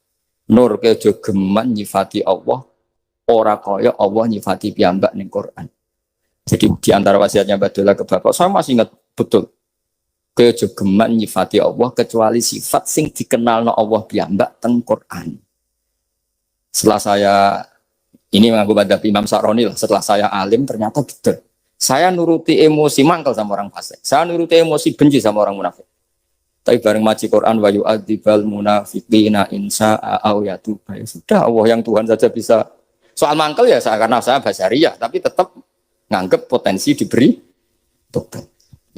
Nur kejo geman nyifati Allah. Ora kaya Allah nyifati piyambak ning Quran. Jadi di antara wasiatnya Mbak Dola ke Bapak, saya masih ingat betul. Kejo geman nyifati Allah kecuali sifat sing dikenal Allah piyambak teng Quran. Setelah saya ini mengaku madhab Imam Sa'roni lah. Setelah saya alim ternyata betul. Saya nuruti emosi mangkel sama orang fasik. Saya nuruti emosi benci sama orang munafik. Tapi bareng maci Quran wa yu'adzibal munafiqina insya'a au yatuba. Ya sudah Allah yang Tuhan saja bisa. Soal mangkel ya saya karena saya basyariyah tapi tetap nganggep potensi diberi tobat.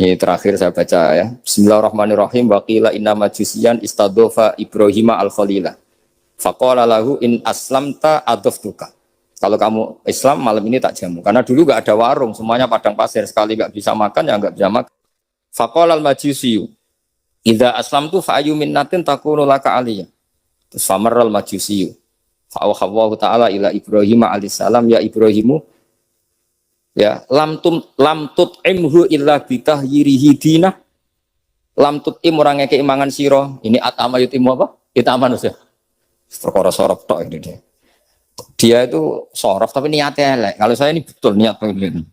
Ini terakhir saya baca ya. Bismillahirrahmanirrahim. Wa qila inna majusiyan istadofa Ibrahim al-Khalila. Faqala lahu in aslamta adoftuka. Kalau kamu Islam malam ini tak jamu. Karena dulu gak ada warung, semuanya padang pasir. Sekali gak bisa makan, ya gak bisa makan. Faqala al-majusiyu. Idza aslamtu fa'ayu minnatin takunu laka aliyah. Terus famarral majusiyu. Fa'awahawwahu ta'ala ila Ibrahim alaihissalam. Ya Ibrahimu. Ya, lam tut'imhu illa bitahyirihi dinah. Lam tut'im orang ngeke imangan siro. Ini atama yutimu apa? Itaman usia. Perkara sorok tok ini dia. Dia itu sorof tapi niatnya elek. Kalau saya ini betul niat ini.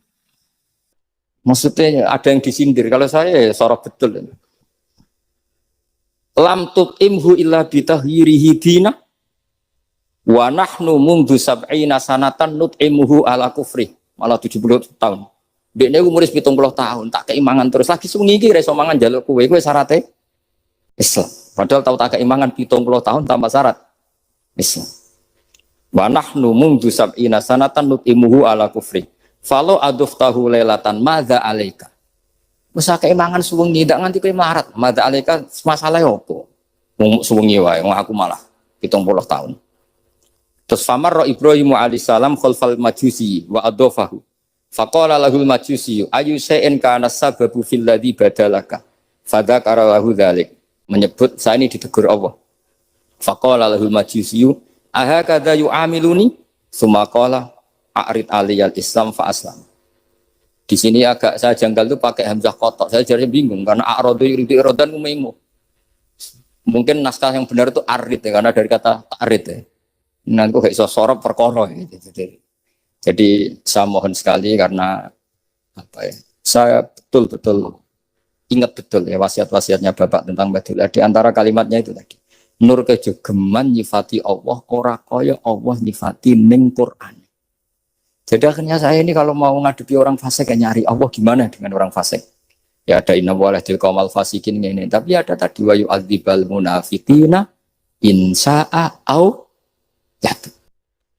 Maksudnya ada yang disindir. Kalau saya ya sorof betul. Lam tut'imhu illa bitahhirihi dina wa nahnu mungdu sab'ina sanatan nut'imuhu ala kufri. Malah 70 tahun. Dekne umur 70 tahun tak keimangan terus lagi sungi iki iso mangan njaluk kowe syaratnya Islam. Padahal tahu tak keimangan 70 tahun tanpa syarat Islam. Wa nahnu mungdu sab'ina sanatan nut'imuhu ala kufri. Falo aduftahu lailatan madza alaika. Wis keimangan suwengi ndak nganti kowe melarat. Madza alaika masalah opo? Wong suwengi wae wong aku malah 70 tahun. Terus famar Ibrahim alaihissalam khalfal majusi wa adofahu. Faqala lahul majusi ayu shay'in kana sababu fil ladzi badalaka. Fadzakara lahu dzalik. Menyebut saya ini ditegur Allah. Faqala lahul majusi ahakadza yu'amiluni? Summa qala a'rid aliyal Islam fa aslam. Di sini agak saya janggal tuh pakai hamzah kotok. Saya jadi bingung karena a'radu yuridu iradan umaimu. Mungkin naskah yang benar itu arid ya, karena dari kata arid ya. Nanti kok iso sorop perkara gitu. Jadi saya mohon sekali karena apa ya? Saya betul-betul ingat betul ya wasiat-wasiatnya Bapak tentang Badul. Di antara kalimatnya itu tadi. Nur kejogeman nyifati Allah ora kaya Allah nyifati ning Quran. Jadi akhirnya saya ini kalau mau ngadepi orang fasik nyari Allah gimana dengan orang fasik? Ya ada inna walahil qaumal fasikin ini. Tapi ada tadi wa yu'adzibal munafiqina insya'a au yatu.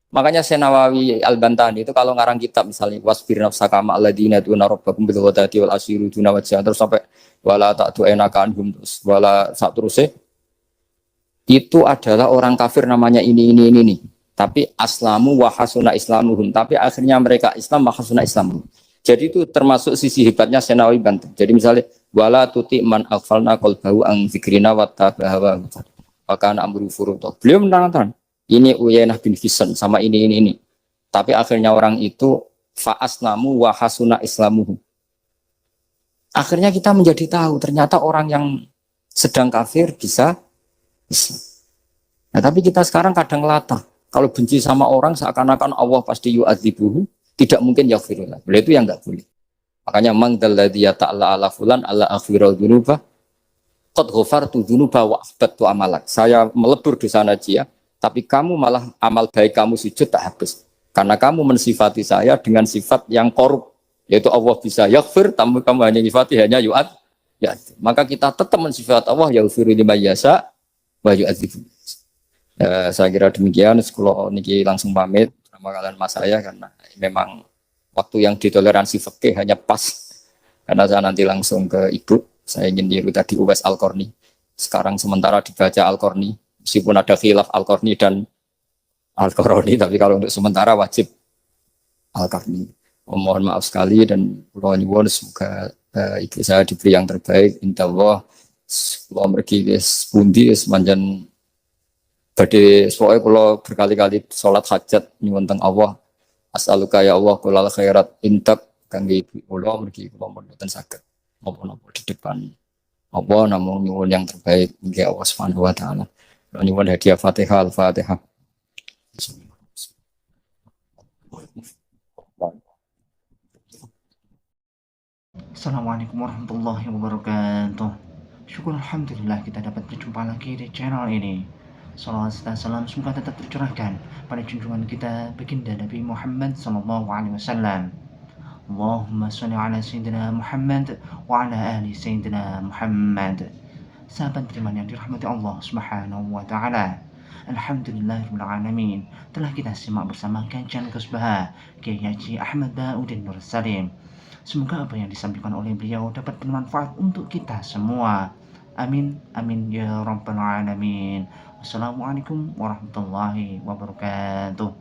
Makanya Senawawi Al-Bantani itu kalau ngarang kitab misalnya wasbir nafsaka ma'al ladzina tu'na rabbakum bil ghadati wal asyiru duna wajha terus sampai wala ta'tu enaka anhum terus wala sak terusé itu adalah orang kafir namanya ini nih. Tapi aslamu wa hasuna islamuhum tapi akhirnya mereka Islam wa hasuna islamuhum. Jadi itu termasuk sisi hebatnya Senawawi Banten. Jadi misalnya wala tuti man aghfalna qalbahu an dzikrina wa tabaha wa kana amru furuta. Beliau menerangkan ini Uyainah bin Hisn sama ini. Tapi akhirnya orang itu fa'aslamu wa hasuna islamuhu. Akhirnya kita menjadi tahu ternyata orang yang sedang kafir bisa Islam. Nah, tapi kita sekarang kadang latah. Kalau benci sama orang seakan-akan Allah pasti yu'adzibuhu, tidak mungkin yaghfirullah. Beliau itu yang enggak boleh. Makanya mangdalladzi ta'ala ala fulan ala aghfirul dzunuba qad ghafartu dzunuba wa ahbattu amalak. Saya melebur dosa najiyah tapi kamu malah amal baik kamu sujud tak habis. Karena kamu mensifati saya dengan sifat yang korup. Yaitu Allah bisa yaghfir, tapi kamu hanya sifati hanya yu'ad. Ya, maka kita tetap mensifat Allah yaghfiru liman yasha wa yu'adzibu. Saya kira demikian. Kalau niki langsung pamit sama kalian mas saya karena memang waktu yang ditoleransi fikih hanya pas. Karena saya nanti langsung ke ibu. Saya ingin niru tadi Uwais Al-Qarni. Sekarang sementara dibaca Al-Qarni. Meskipun ada khilaf Al-Qarni dan Al-Qarni, tapi kalau untuk sementara wajib Al-Qarni. Mohon maaf sekali dan kula nyuwun semoga ibu saya diberi yang terbaik. Insyaallah kula mergi wis pundi wis manjan badhe pokoke kula berkali-kali salat hajat nyuwun teng Allah. As'aluka ya Allah kulal khairat intak kangge ibu kula mergi kula mboten saged napa-napa di depan Allah namung nyuwun yang terbaik nggih Allah Subhanahu wa taala. Nyuwun hadiah Fatihah Al-Fatihah. Assalamualaikum warahmatullahi wabarakatuh. Syukur alhamdulillah kita dapat berjumpa lagi di channel ini. Salawat dan salam semoga tetap tercurahkan pada junjungan kita baginda Nabi Muhammad sallallahu alaihi wasallam. Allahumma shalli ala sayyidina Muhammad wa ala ali sayyidina Muhammad. Sahabat beriman yang dirahmati Allah Subhanahu wa taala. Alhamdulillahirrahmanirrahim. Telah kita simak bersama kajian Ghosbah Kiai Haji Ahmad Bauddin Nur Salim. Semoga apa yang disampaikan oleh beliau dapat bermanfaat untuk kita semua. Amin, amin ya rabbal alamin. Wassalamualaikum warahmatullahi wabarakatuh.